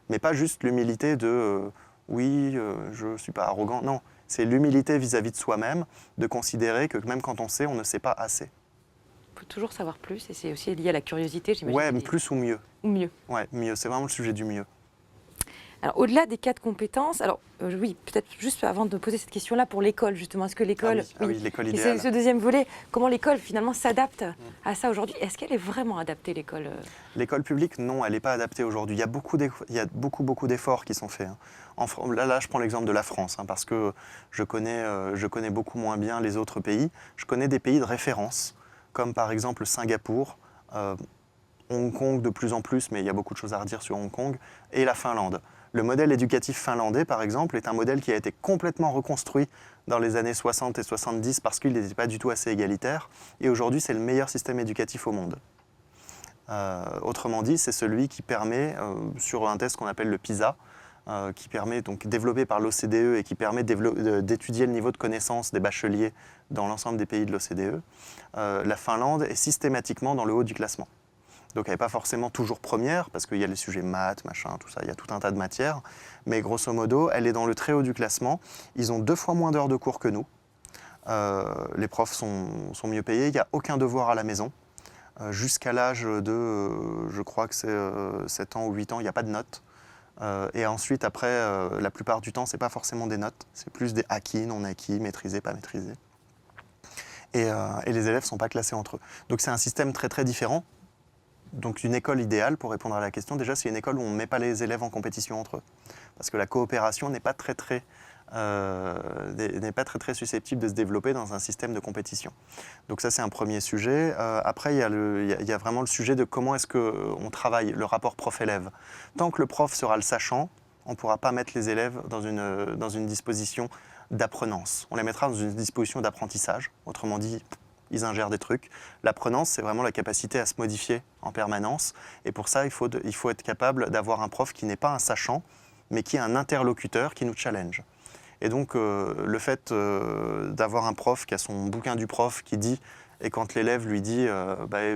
Speaker 2: Mais pas juste l'humilité de je ne suis pas arrogant, non. C'est l'humilité vis-à-vis de soi-même, de considérer que même quand on sait, on ne sait pas assez.
Speaker 1: Il faut toujours savoir plus, et c'est aussi lié à la curiosité, j'imagine.
Speaker 2: Ouais, mais plus ou mieux.
Speaker 1: Ou mieux.
Speaker 2: Ouais, mieux, c'est vraiment le sujet du mieux.
Speaker 1: Alors, au-delà des 4 compétences, alors oui, peut-être juste avant de poser cette question-là pour l'école, justement, est-ce que l'école,
Speaker 2: l'école idéale.
Speaker 1: c'est ce deuxième volet, comment l'école finalement s'adapte à ça aujourd'hui ? Est-ce qu'elle est vraiment adaptée, l'école ?
Speaker 2: L'école publique, non, elle n'est pas adaptée aujourd'hui. Il y a beaucoup d'efforts qui sont faits. Là, je prends l'exemple de la France, parce que je connais beaucoup moins bien les autres pays. Je connais des pays de référence, comme par exemple Singapour, Hong Kong de plus en plus, mais il y a beaucoup de choses à redire sur Hong Kong, et la Finlande. Le modèle éducatif finlandais, par exemple, est un modèle qui a été complètement reconstruit dans les années 60 et 70 parce qu'il n'était pas du tout assez égalitaire. Et aujourd'hui, c'est le meilleur système éducatif au monde. Autrement dit, c'est celui qui permet, sur un test qu'on appelle le PISA, qui permet, donc développé par l'OCDE et qui permet d'étudier le niveau de connaissance des bacheliers dans l'ensemble des pays de l'OCDE, la Finlande est systématiquement dans le haut du classement. Donc elle n'est pas forcément toujours première, parce qu'il y a les sujets maths, machin, tout ça, il y a tout un tas de matières. Mais grosso modo, elle est dans le très haut du classement. Ils ont 2 fois moins d'heures de cours que nous. Les profs sont mieux payés. Il n'y a aucun devoir à la maison. Jusqu'à l'âge de, je crois que c'est 7 ans ou 8 ans, il n'y a pas de notes. Et ensuite, après, la plupart du temps, ce n'est pas forcément des notes. C'est plus des acquis, non acquis, maîtrisés, pas maîtrisés. et les élèves ne sont pas classés entre eux. Donc c'est un système très très différent. Donc une école idéale, pour répondre à la question, déjà c'est une école où on ne met pas les élèves en compétition entre eux. Parce que la coopération n'est pas très susceptible de se développer dans un système de compétition. Donc ça c'est un premier sujet. Après il y a vraiment le sujet de comment est-ce qu'on travaille le rapport prof-élève. Tant que le prof sera le sachant, on ne pourra pas mettre les élèves dans une disposition d'apprenance. On les mettra dans une disposition d'apprentissage, autrement dit, ils ingèrent des trucs. L'apprenance, c'est vraiment la capacité à se modifier en permanence. Et pour ça, il faut être capable d'avoir un prof qui n'est pas un sachant, mais qui est un interlocuteur qui nous challenge. Et donc, le fait d'avoir un prof qui a son bouquin du prof qui dit, et quand l'élève lui dit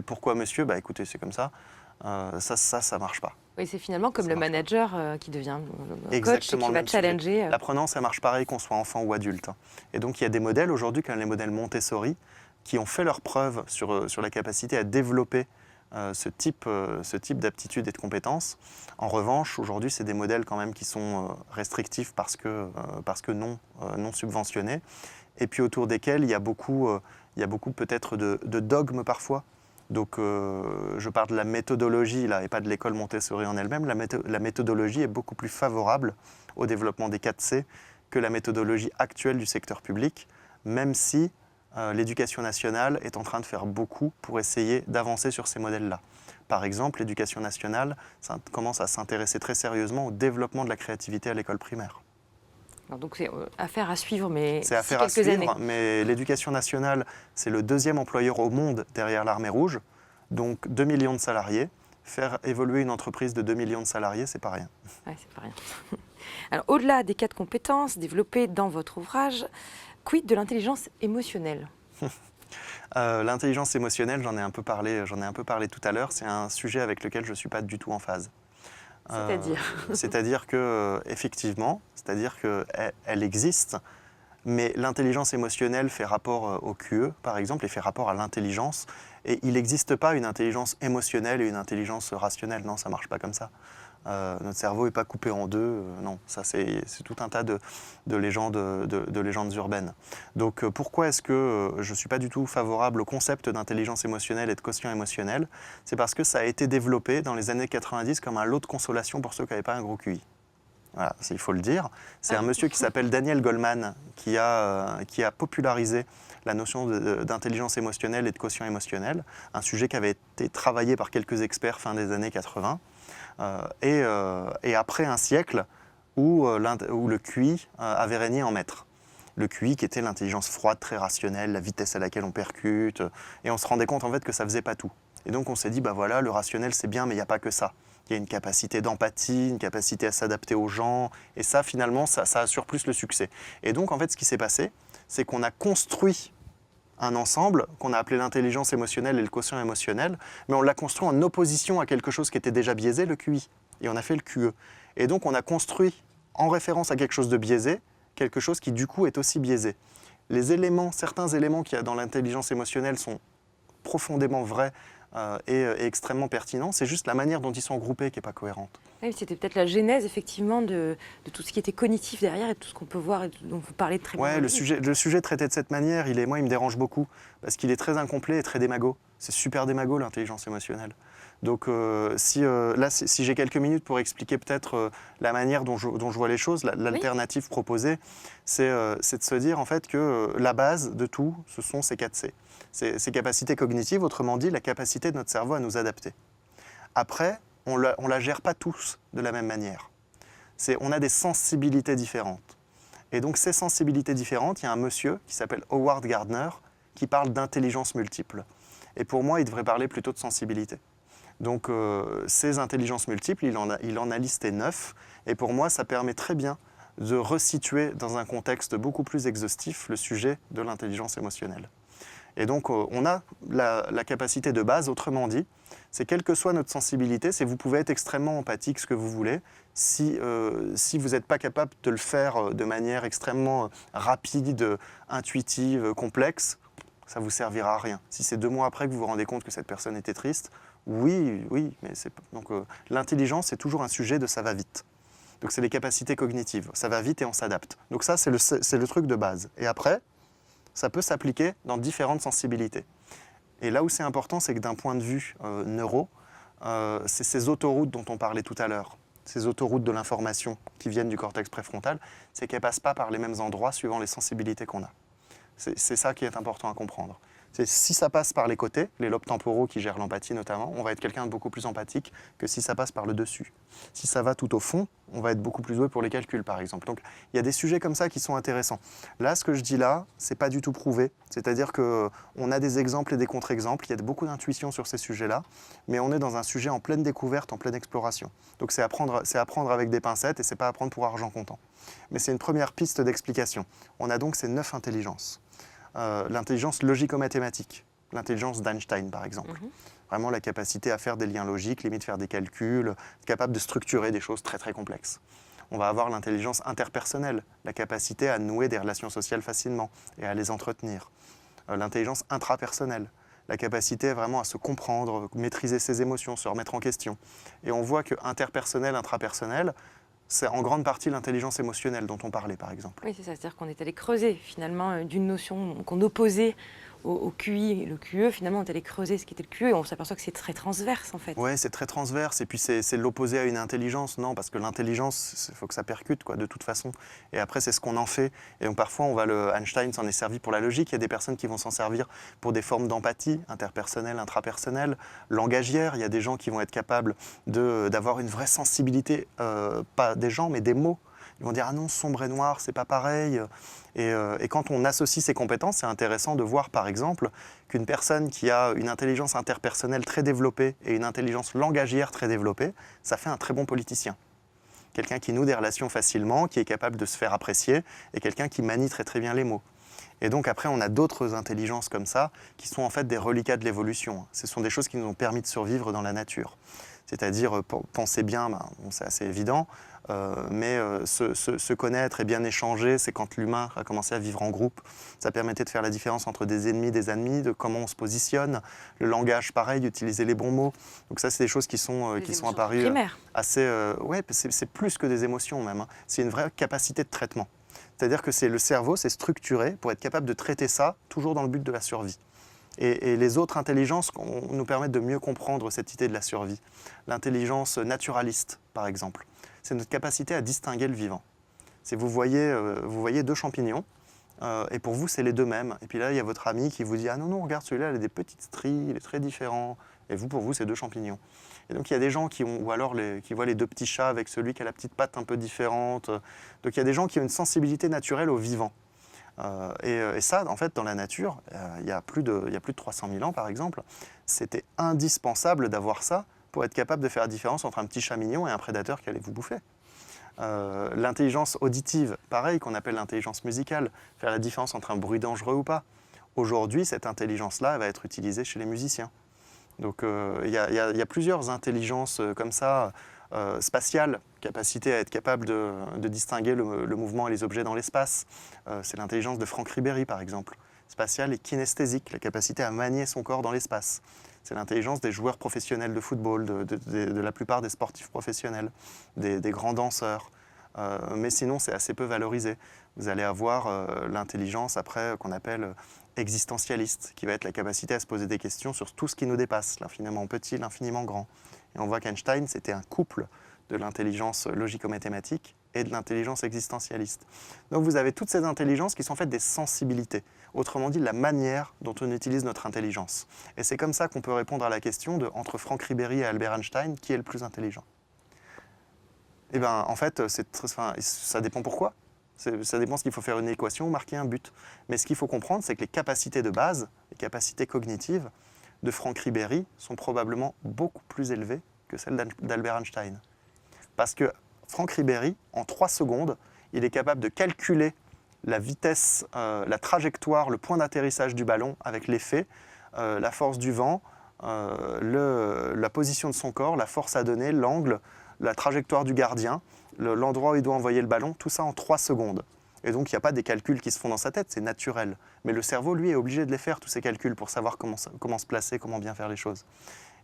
Speaker 2: pourquoi monsieur, écoutez, c'est comme ça, ça marche pas.
Speaker 1: Oui, c'est finalement comme le manager qui devient coach
Speaker 2: Exactement,
Speaker 1: et qui va challenger.
Speaker 2: L'apprenance, ça marche pareil qu'on soit enfant ou adulte. Et donc, il y a des modèles aujourd'hui, comme les modèles Montessori, qui ont fait leurs preuves sur la capacité à développer ce type d'aptitudes et de compétences. En revanche, aujourd'hui, c'est des modèles quand même qui sont restrictifs parce que non subventionnés, et puis autour desquels il y a beaucoup peut-être de dogmes parfois. Donc, je parle de la méthodologie là, et pas de l'école Montessori en elle-même. La méthodologie est beaucoup plus favorable au développement des 4C que la méthodologie actuelle du secteur public, même si l'éducation nationale est en train de faire beaucoup pour essayer d'avancer sur ces modèles-là. Par exemple, l'éducation nationale commence à s'intéresser très sérieusement au développement de la créativité à l'école primaire.
Speaker 1: Alors donc c'est affaire à suivre, mais
Speaker 2: c'est affaire à suivre, mais l'éducation nationale, c'est le deuxième employeur au monde derrière l'Armée rouge. Donc 2 millions de salariés. Faire évoluer une entreprise de 2 millions de salariés, c'est pas rien.
Speaker 1: Ouais, c'est pas rien. Alors au-delà des 4 compétences développées dans votre ouvrage, quid de l'intelligence émotionnelle ?
Speaker 2: L'intelligence émotionnelle, j'en ai un peu parlé tout à l'heure. C'est un sujet avec lequel je ne suis pas du tout en phase. C'est-à-dire que effectivement, elle existe, mais l'intelligence émotionnelle fait rapport au QE, par exemple, et fait rapport à l'intelligence. Et il n'existe pas une intelligence émotionnelle et une intelligence rationnelle. Non, ça ne marche pas comme ça. Notre cerveau n'est pas coupé en deux. Non, ça c'est tout un tas de légendes urbaines. Donc pourquoi est-ce que je ne suis pas du tout favorable au concept d'intelligence émotionnelle et de quotient émotionnel ? C'est parce que ça a été développé dans les années 90 comme un lot de consolation pour ceux qui n'avaient pas un gros QI. Voilà, il faut le dire. C'est un monsieur qui s'appelle Daniel Goleman qui a popularisé la notion d'intelligence émotionnelle et de quotient émotionnel, un sujet qui avait été travaillé par quelques experts fin des années 80. Et après un siècle où le QI avait régné en maître. Le QI qui était l'intelligence froide, très rationnelle, la vitesse à laquelle on percute, et on se rendait compte en fait que ça ne faisait pas tout. Et donc on s'est dit, voilà, le rationnel c'est bien, mais il n'y a pas que ça. Il y a une capacité d'empathie, une capacité à s'adapter aux gens, et ça finalement, ça assure plus le succès. Et donc en fait ce qui s'est passé, c'est qu'on a construit un ensemble qu'on a appelé l'intelligence émotionnelle et le quotient émotionnel, mais on l'a construit en opposition à quelque chose qui était déjà biaisé, le QI, et on a fait le QE. Et donc on a construit, en référence à quelque chose de biaisé, quelque chose qui du coup est aussi biaisé. Certains éléments qu'il y a dans l'intelligence émotionnelle sont profondément vrais et extrêmement pertinents, c'est juste la manière dont ils sont groupés qui n'est pas cohérente.
Speaker 1: Oui, c'était peut-être la genèse effectivement de tout ce qui était cognitif derrière et tout ce qu'on peut voir et dont vous parlez très bien.
Speaker 2: Ouais, le sujet traité de cette manière, moi il me dérange beaucoup parce qu'il est très incomplet et très démago. C'est super démago l'intelligence émotionnelle. Donc si j'ai quelques minutes pour expliquer peut-être la manière dont je vois les choses, l'alternative proposée, c'est de se dire en fait que la base de tout, ce sont ces 4C. Ces capacités cognitives, autrement dit la capacité de notre cerveau à nous adapter. Après, on ne la gère pas tous de la même manière. On a des sensibilités différentes. Et donc ces sensibilités différentes, il y a un monsieur qui s'appelle Howard Gardner qui parle d'intelligence multiple. Et pour moi, il devrait parler plutôt de sensibilité. Donc ces intelligences multiples, il en a listé 9. Et pour moi, ça permet très bien de resituer dans un contexte beaucoup plus exhaustif le sujet de l'intelligence émotionnelle. Et donc on a la capacité de base, autrement dit, c'est quelle que soit notre sensibilité, vous pouvez être extrêmement empathique, ce que vous voulez, si vous n'êtes pas capable de le faire de manière extrêmement rapide, intuitive, complexe, ça ne vous servira à rien. Si c'est 2 mois après que vous vous rendez compte que cette personne était triste, oui, mais donc l'intelligence, c'est toujours un sujet de ça va vite. Donc c'est les capacités cognitives, ça va vite et on s'adapte. Donc ça, c'est le truc de base. Et après, ça peut s'appliquer dans différentes sensibilités. Et là où c'est important, c'est que d'un point de vue neuro, c'est ces autoroutes dont on parlait tout à l'heure, ces autoroutes de l'information qui viennent du cortex préfrontal, c'est qu'elles ne passent pas par les mêmes endroits suivant les sensibilités qu'on a. C'est ça qui est important à comprendre. Si ça passe par les côtés, les lobes temporaux qui gèrent l'empathie notamment, on va être quelqu'un de beaucoup plus empathique que si ça passe par le dessus. Si ça va tout au fond, on va être beaucoup plus doué pour les calculs par exemple. Donc il y a des sujets comme ça qui sont intéressants. Là, ce que je dis là, c'est pas du tout prouvé. C'est-à-dire qu'on a des exemples et des contre-exemples, il y a beaucoup d'intuition sur ces sujets-là, mais on est dans un sujet en pleine découverte, en pleine exploration. Donc c'est apprendre avec des pincettes et c'est pas apprendre pour argent comptant. Mais c'est une première piste d'explication. On a donc ces 9 intelligences. L'intelligence logico-mathématique, l'intelligence d'Einstein par exemple. Vraiment la capacité à faire des liens logiques, limite faire des calculs, capable de structurer des choses très très complexes. On va avoir l'intelligence interpersonnelle, la capacité à nouer des relations sociales facilement et à les entretenir. L'intelligence intrapersonnelle, la capacité vraiment à se comprendre, maîtriser ses émotions, se remettre en question. Et on voit que interpersonnel, intrapersonnel, c'est en grande partie l'intelligence émotionnelle dont on parlait, par exemple.
Speaker 1: Oui, c'est ça. C'est-à-dire qu'on est allé creuser, finalement, d'une notion qu'on opposait au QI et le QE. Finalement, on est allé creuser ce qu'était le QE et on s'aperçoit que c'est très transverse, en fait.
Speaker 2: Oui, c'est très transverse. Et puis, c'est l'opposé à une intelligence. Non, parce que l'intelligence, il faut que ça percute, quoi, de toute façon. Et après, c'est ce qu'on en fait. Et donc, parfois, Einstein s'en est servi pour la logique. Il y a des personnes qui vont s'en servir pour des formes d'empathie, interpersonnelle, intrapersonnelle, langagière. Il y a des gens qui vont être capables d'avoir une vraie sensibilité, pas des gens, mais des mots. Ils vont dire « Ah non, sombre et noir, c'est pas pareil ». Et quand on associe ces compétences, c'est intéressant de voir, par exemple, qu'une personne qui a une intelligence interpersonnelle très développée et une intelligence langagière très développée, ça fait un très bon politicien. Quelqu'un qui noue des relations facilement, qui est capable de se faire apprécier, et quelqu'un qui manie très très bien les mots. Et donc après, on a d'autres intelligences comme ça, qui sont en fait des reliquats de l'évolution. Ce sont des choses qui nous ont permis de survivre dans la nature. C'est-à-dire, penser bien, c'est assez évident, mais se connaître et bien échanger, c'est quand l'humain a commencé à vivre en groupe. Ça permettait de faire la différence entre des ennemis, de comment on se positionne. Le langage, pareil, utiliser les bons mots. Donc ça, c'est des choses qui sont apparues assez... ouais, c'est plus que des émotions même. Hein. C'est une vraie capacité de traitement. C'est-à-dire que le cerveau, c'est structuré pour être capable de traiter ça, toujours dans le but de la survie. Et les autres intelligences nous permettent de mieux comprendre cette idée de la survie. L'intelligence naturaliste, par exemple, c'est notre capacité à distinguer le vivant. Vous voyez 2 champignons, et pour vous, c'est les 2 mêmes. Et puis là, il y a votre ami qui vous dit « Ah non, non, regarde, celui-là, il a des petites stries, il est très différent. » Et pour vous, c'est 2 champignons. Et donc, il y a des gens qui voient les 2 petits chats avec celui qui a la petite patte un peu différente. Donc, il y a des gens qui ont une sensibilité naturelle au vivant. Et ça, en fait, dans la nature, il y a plus de 300 000 ans, par exemple, c'était indispensable d'avoir ça pour être capable de faire la différence entre un petit chat mignon et un prédateur qui allait vous bouffer. L'intelligence auditive, pareil, qu'on appelle l'intelligence musicale, faire la différence entre un bruit dangereux ou pas. Aujourd'hui, cette intelligence-là, elle va être utilisée chez les musiciens. Donc, il y a plusieurs intelligences comme ça, spatiale, capacité à être capable de distinguer le mouvement et les objets dans l'espace. C'est l'intelligence de Franck Ribéry, par exemple. Spatiale et kinesthésique, la capacité à manier son corps dans l'espace. C'est l'intelligence des joueurs professionnels de football, de la plupart des sportifs professionnels, des grands danseurs. Mais sinon, c'est assez peu valorisé. Vous allez avoir l'intelligence, après, qu'on appelle existentialiste, qui va être la capacité à se poser des questions sur tout ce qui nous dépasse, l'infiniment petit, l'infiniment grand. Et on voit qu'Einstein, c'était un couple de l'intelligence logico-mathématique et de l'intelligence existentialiste. Donc vous avez toutes ces intelligences qui sont faites des sensibilités, autrement dit la manière dont on utilise notre intelligence. Et c'est comme ça qu'on peut répondre à la question entre Franck Ribéry et Albert Einstein, qui est le plus intelligent? Eh bien, en fait, ça dépend pourquoi. Ça dépend s'il faut faire une équation ou marquer un but. Mais ce qu'il faut comprendre, c'est que les capacités de base, les capacités cognitives de Franck Ribéry sont probablement beaucoup plus élevées que celles d'Albert Einstein. Parce que Franck Ribéry, en 3 secondes, il est capable de calculer la vitesse, la trajectoire, le point d'atterrissage du ballon avec l'effet, la force du vent, la position de son corps, la force à donner, l'angle, la trajectoire du gardien, l'endroit où il doit envoyer le ballon, tout ça en 3 secondes. Et donc, il n'y a pas des calculs qui se font dans sa tête, c'est naturel. Mais le cerveau, lui, est obligé de les faire, tous ces calculs, pour savoir comment se placer, comment bien faire les choses.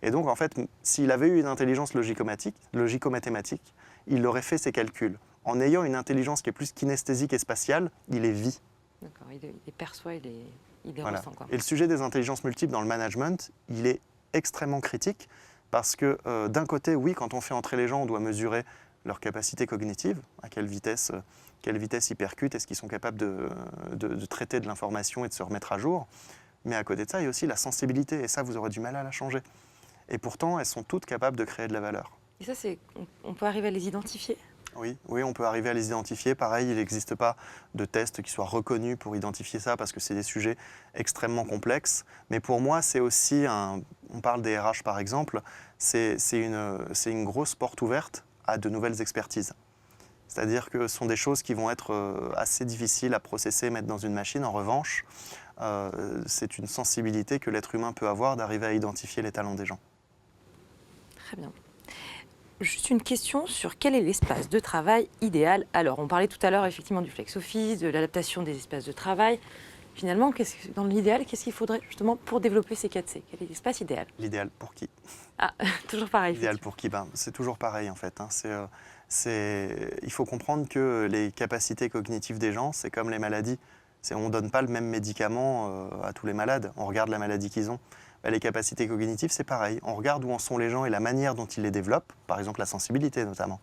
Speaker 2: Et donc, en fait, s'il avait eu une intelligence logico-mathématique, il aurait fait ces calculs. En ayant une intelligence qui est plus kinesthésique et spatiale, il est vie.
Speaker 1: D'accord, il les perçoit, il les
Speaker 2: Voilà.
Speaker 1: ressent, quoi.
Speaker 2: Et le sujet des intelligences multiples dans le management, il est extrêmement critique parce que d'un côté, oui, quand on fait entrer les gens, on doit mesurer leur capacité cognitive, à quelle vitesse ils percutent, est-ce qu'ils sont capables de traiter de l'information et de se remettre à jour. Mais à côté de ça, il y a aussi la sensibilité, et ça, vous aurez du mal à la changer. Et pourtant, elles sont toutes capables de créer de la valeur.
Speaker 1: Et ça, on peut arriver à les identifier?
Speaker 2: Oui, oui, on peut arriver à les identifier. Pareil, il n'existe pas de test qui soit reconnu pour identifier ça parce que c'est des sujets extrêmement complexes. Mais pour moi, c'est aussi on parle des RH par exemple, c'est une grosse porte ouverte à de nouvelles expertises. C'est-à-dire que ce sont des choses qui vont être assez difficiles à processer, mettre dans une machine. En revanche, c'est une sensibilité que l'être humain peut avoir d'arriver à identifier les talents des gens.
Speaker 1: Très bien. Juste une question sur quel est l'espace de travail idéal. Alors, on parlait tout à l'heure effectivement du flex office, de l'adaptation des espaces de travail. Finalement, dans l'idéal, qu'est-ce qu'il faudrait justement pour développer ces 4C? Quel est l'espace idéal?
Speaker 2: L'idéal pour qui?
Speaker 1: Ah, toujours pareil.
Speaker 2: L'idéal pour qui? C'est toujours pareil en fait. Hein. Il faut comprendre que les capacités cognitives des gens, c'est comme les maladies. On ne donne pas le même médicament à tous les malades. On regarde la maladie qu'ils ont. Les capacités cognitives, c'est pareil. On regarde où en sont les gens et la manière dont ils les développent, par exemple la sensibilité notamment.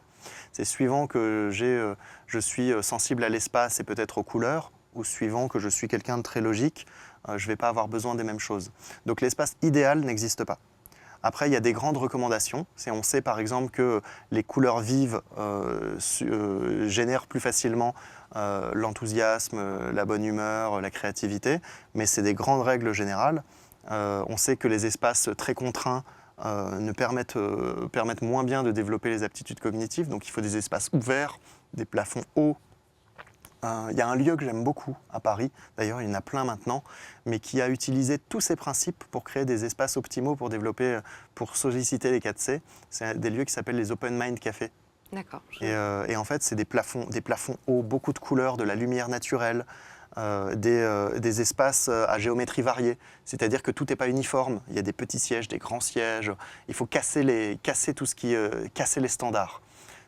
Speaker 2: C'est suivant que je suis sensible à l'espace et peut-être aux couleurs, ou suivant que je suis quelqu'un de très logique, je ne vais pas avoir besoin des mêmes choses. Donc l'espace idéal n'existe pas. Après, il y a des grandes recommandations. On sait par exemple que les couleurs vives génèrent plus facilement l'enthousiasme, la bonne humeur, la créativité, mais c'est des grandes règles générales. On sait que les espaces très contraints permettent moins bien de développer les aptitudes cognitives, donc il faut des espaces ouverts, des plafonds hauts. Il y a un lieu que j'aime beaucoup à Paris, d'ailleurs il y en a plein maintenant, mais qui a utilisé tous ces principes pour créer des espaces optimaux pour solliciter les 4C. C'est des lieux qui s'appellent les Open Mind Café.
Speaker 1: D'accord.
Speaker 2: Et en fait, c'est des plafonds hauts, beaucoup de couleurs, de la lumière naturelle, des espaces à géométrie variée, c'est-à-dire que tout n'est pas uniforme. Il y a des petits sièges, des grands sièges. Il faut casser les standards.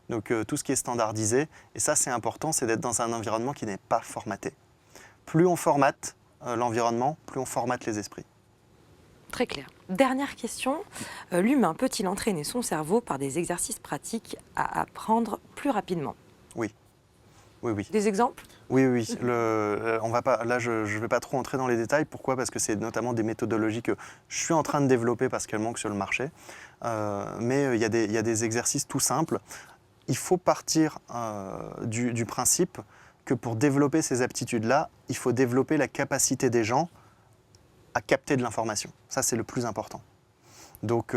Speaker 2: Donc tout ce qui est standardisé, et ça c'est important, c'est d'être dans un environnement qui n'est pas formaté. Plus on formate l'environnement, plus on formate les esprits.
Speaker 1: Très clair. Dernière question, l'humain peut-il entraîner son cerveau par des exercices pratiques à apprendre plus rapidement?
Speaker 2: Oui. Oui, oui.
Speaker 1: Des exemples?
Speaker 2: Oui, oui. Je ne vais pas trop entrer dans les détails. Pourquoi? Parce que c'est notamment des méthodologies que je suis en train de développer parce qu'elles manquent sur le marché. Mais il y a des exercices tout simples. Il faut partir du principe que pour développer ces aptitudes-là, il faut développer la capacité des gens à capter de l'information. Ça, c'est le plus important. Donc,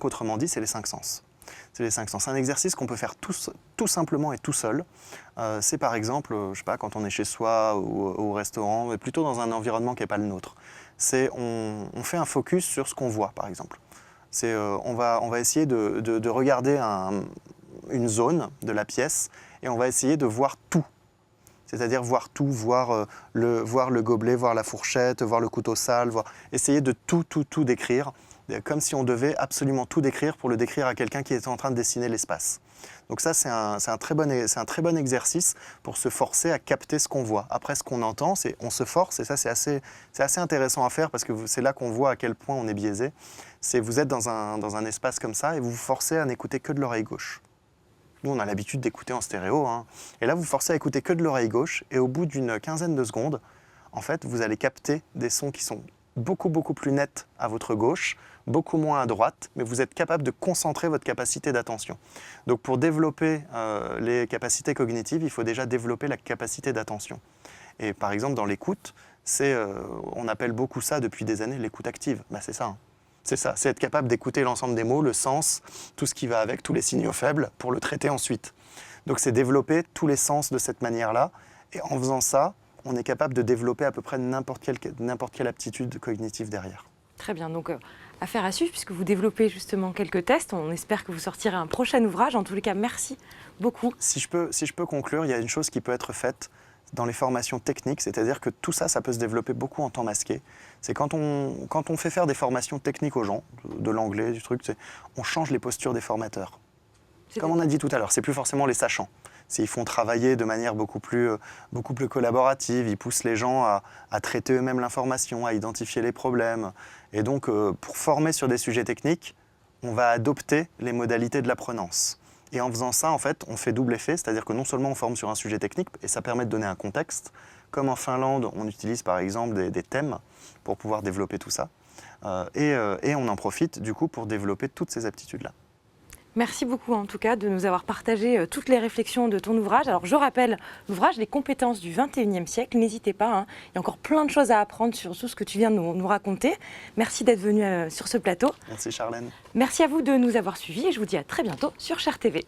Speaker 2: autrement dit, c'est les 5 sens. C'est les 5 sens. Un exercice qu'on peut faire tout simplement et tout seul. C'est par exemple, je sais pas, quand on est chez soi ou au restaurant, mais plutôt dans un environnement qui n'est pas le nôtre. On fait un focus sur ce qu'on voit, par exemple. On va essayer de regarder une zone de la pièce et on va essayer de voir tout. C'est-à-dire voir tout, voir le gobelet, voir la fourchette, voir le couteau sale, essayer de tout décrire, comme si on devait absolument tout décrire pour le décrire à quelqu'un qui est en train de dessiner l'espace. Donc ça, c'est un très bon exercice pour se forcer à capter ce qu'on voit. Après, ce qu'on entend, on se force, et ça, c'est assez intéressant à faire parce que c'est là qu'on voit à quel point on est biaisé. Vous êtes dans un espace comme ça et vous vous forcez à n'écouter que de l'oreille gauche. Nous, on a l'habitude d'écouter en stéréo. Hein. Et là, vous vous forcez à écouter que de l'oreille gauche et au bout d'une quinzaine de secondes, en fait, vous allez capter des sons qui sont beaucoup plus nets à votre gauche, beaucoup moins à droite, mais vous êtes capable de concentrer votre capacité d'attention. Donc pour développer les capacités cognitives, il faut déjà développer la capacité d'attention. Et par exemple, dans l'écoute, on appelle beaucoup ça depuis des années l'écoute active. C'est ça. Hein. C'est ça, c'est être capable d'écouter l'ensemble des mots, le sens, tout ce qui va avec, tous les signaux faibles, pour le traiter ensuite. Donc c'est développer tous les sens de cette manière-là, et en faisant ça, on est capable de développer à peu près n'importe quelle aptitude cognitive derrière.
Speaker 1: Très bien, donc affaire à suivre puisque vous développez justement quelques tests. On espère que vous sortirez un prochain ouvrage. En tous les cas, merci beaucoup.
Speaker 2: Si je peux conclure, il y a une chose qui peut être faite dans les formations techniques, c'est-à-dire que tout ça, ça peut se développer beaucoup en temps masqué. C'est quand on fait faire des formations techniques aux gens, de l'anglais, du truc, on change les postures des formateurs. Comme on a dit tout à l'heure, c'est plus forcément les sachants. ils font travailler de manière beaucoup plus collaborative, ils poussent les gens à traiter eux-mêmes l'information, à identifier les problèmes. Et donc, pour former sur des sujets techniques, on va adopter les modalités de l'apprenance. Et en faisant ça, en fait, on fait double effet, c'est-à-dire que non seulement on forme sur un sujet technique, et ça permet de donner un contexte, comme en Finlande, on utilise par exemple des thèmes pour pouvoir développer tout ça, et on en profite du coup pour développer toutes ces aptitudes-là.
Speaker 1: Merci beaucoup en tout cas de nous avoir partagé toutes les réflexions de ton ouvrage. Alors je rappelle l'ouvrage Les compétences du 21e siècle, n'hésitez pas, hein, il y a encore plein de choses à apprendre sur tout ce que tu viens de nous raconter. Merci d'être venu sur ce plateau.
Speaker 2: Merci Charlène.
Speaker 1: Merci à vous de nous avoir suivis et je vous dis à très bientôt sur Cher TV.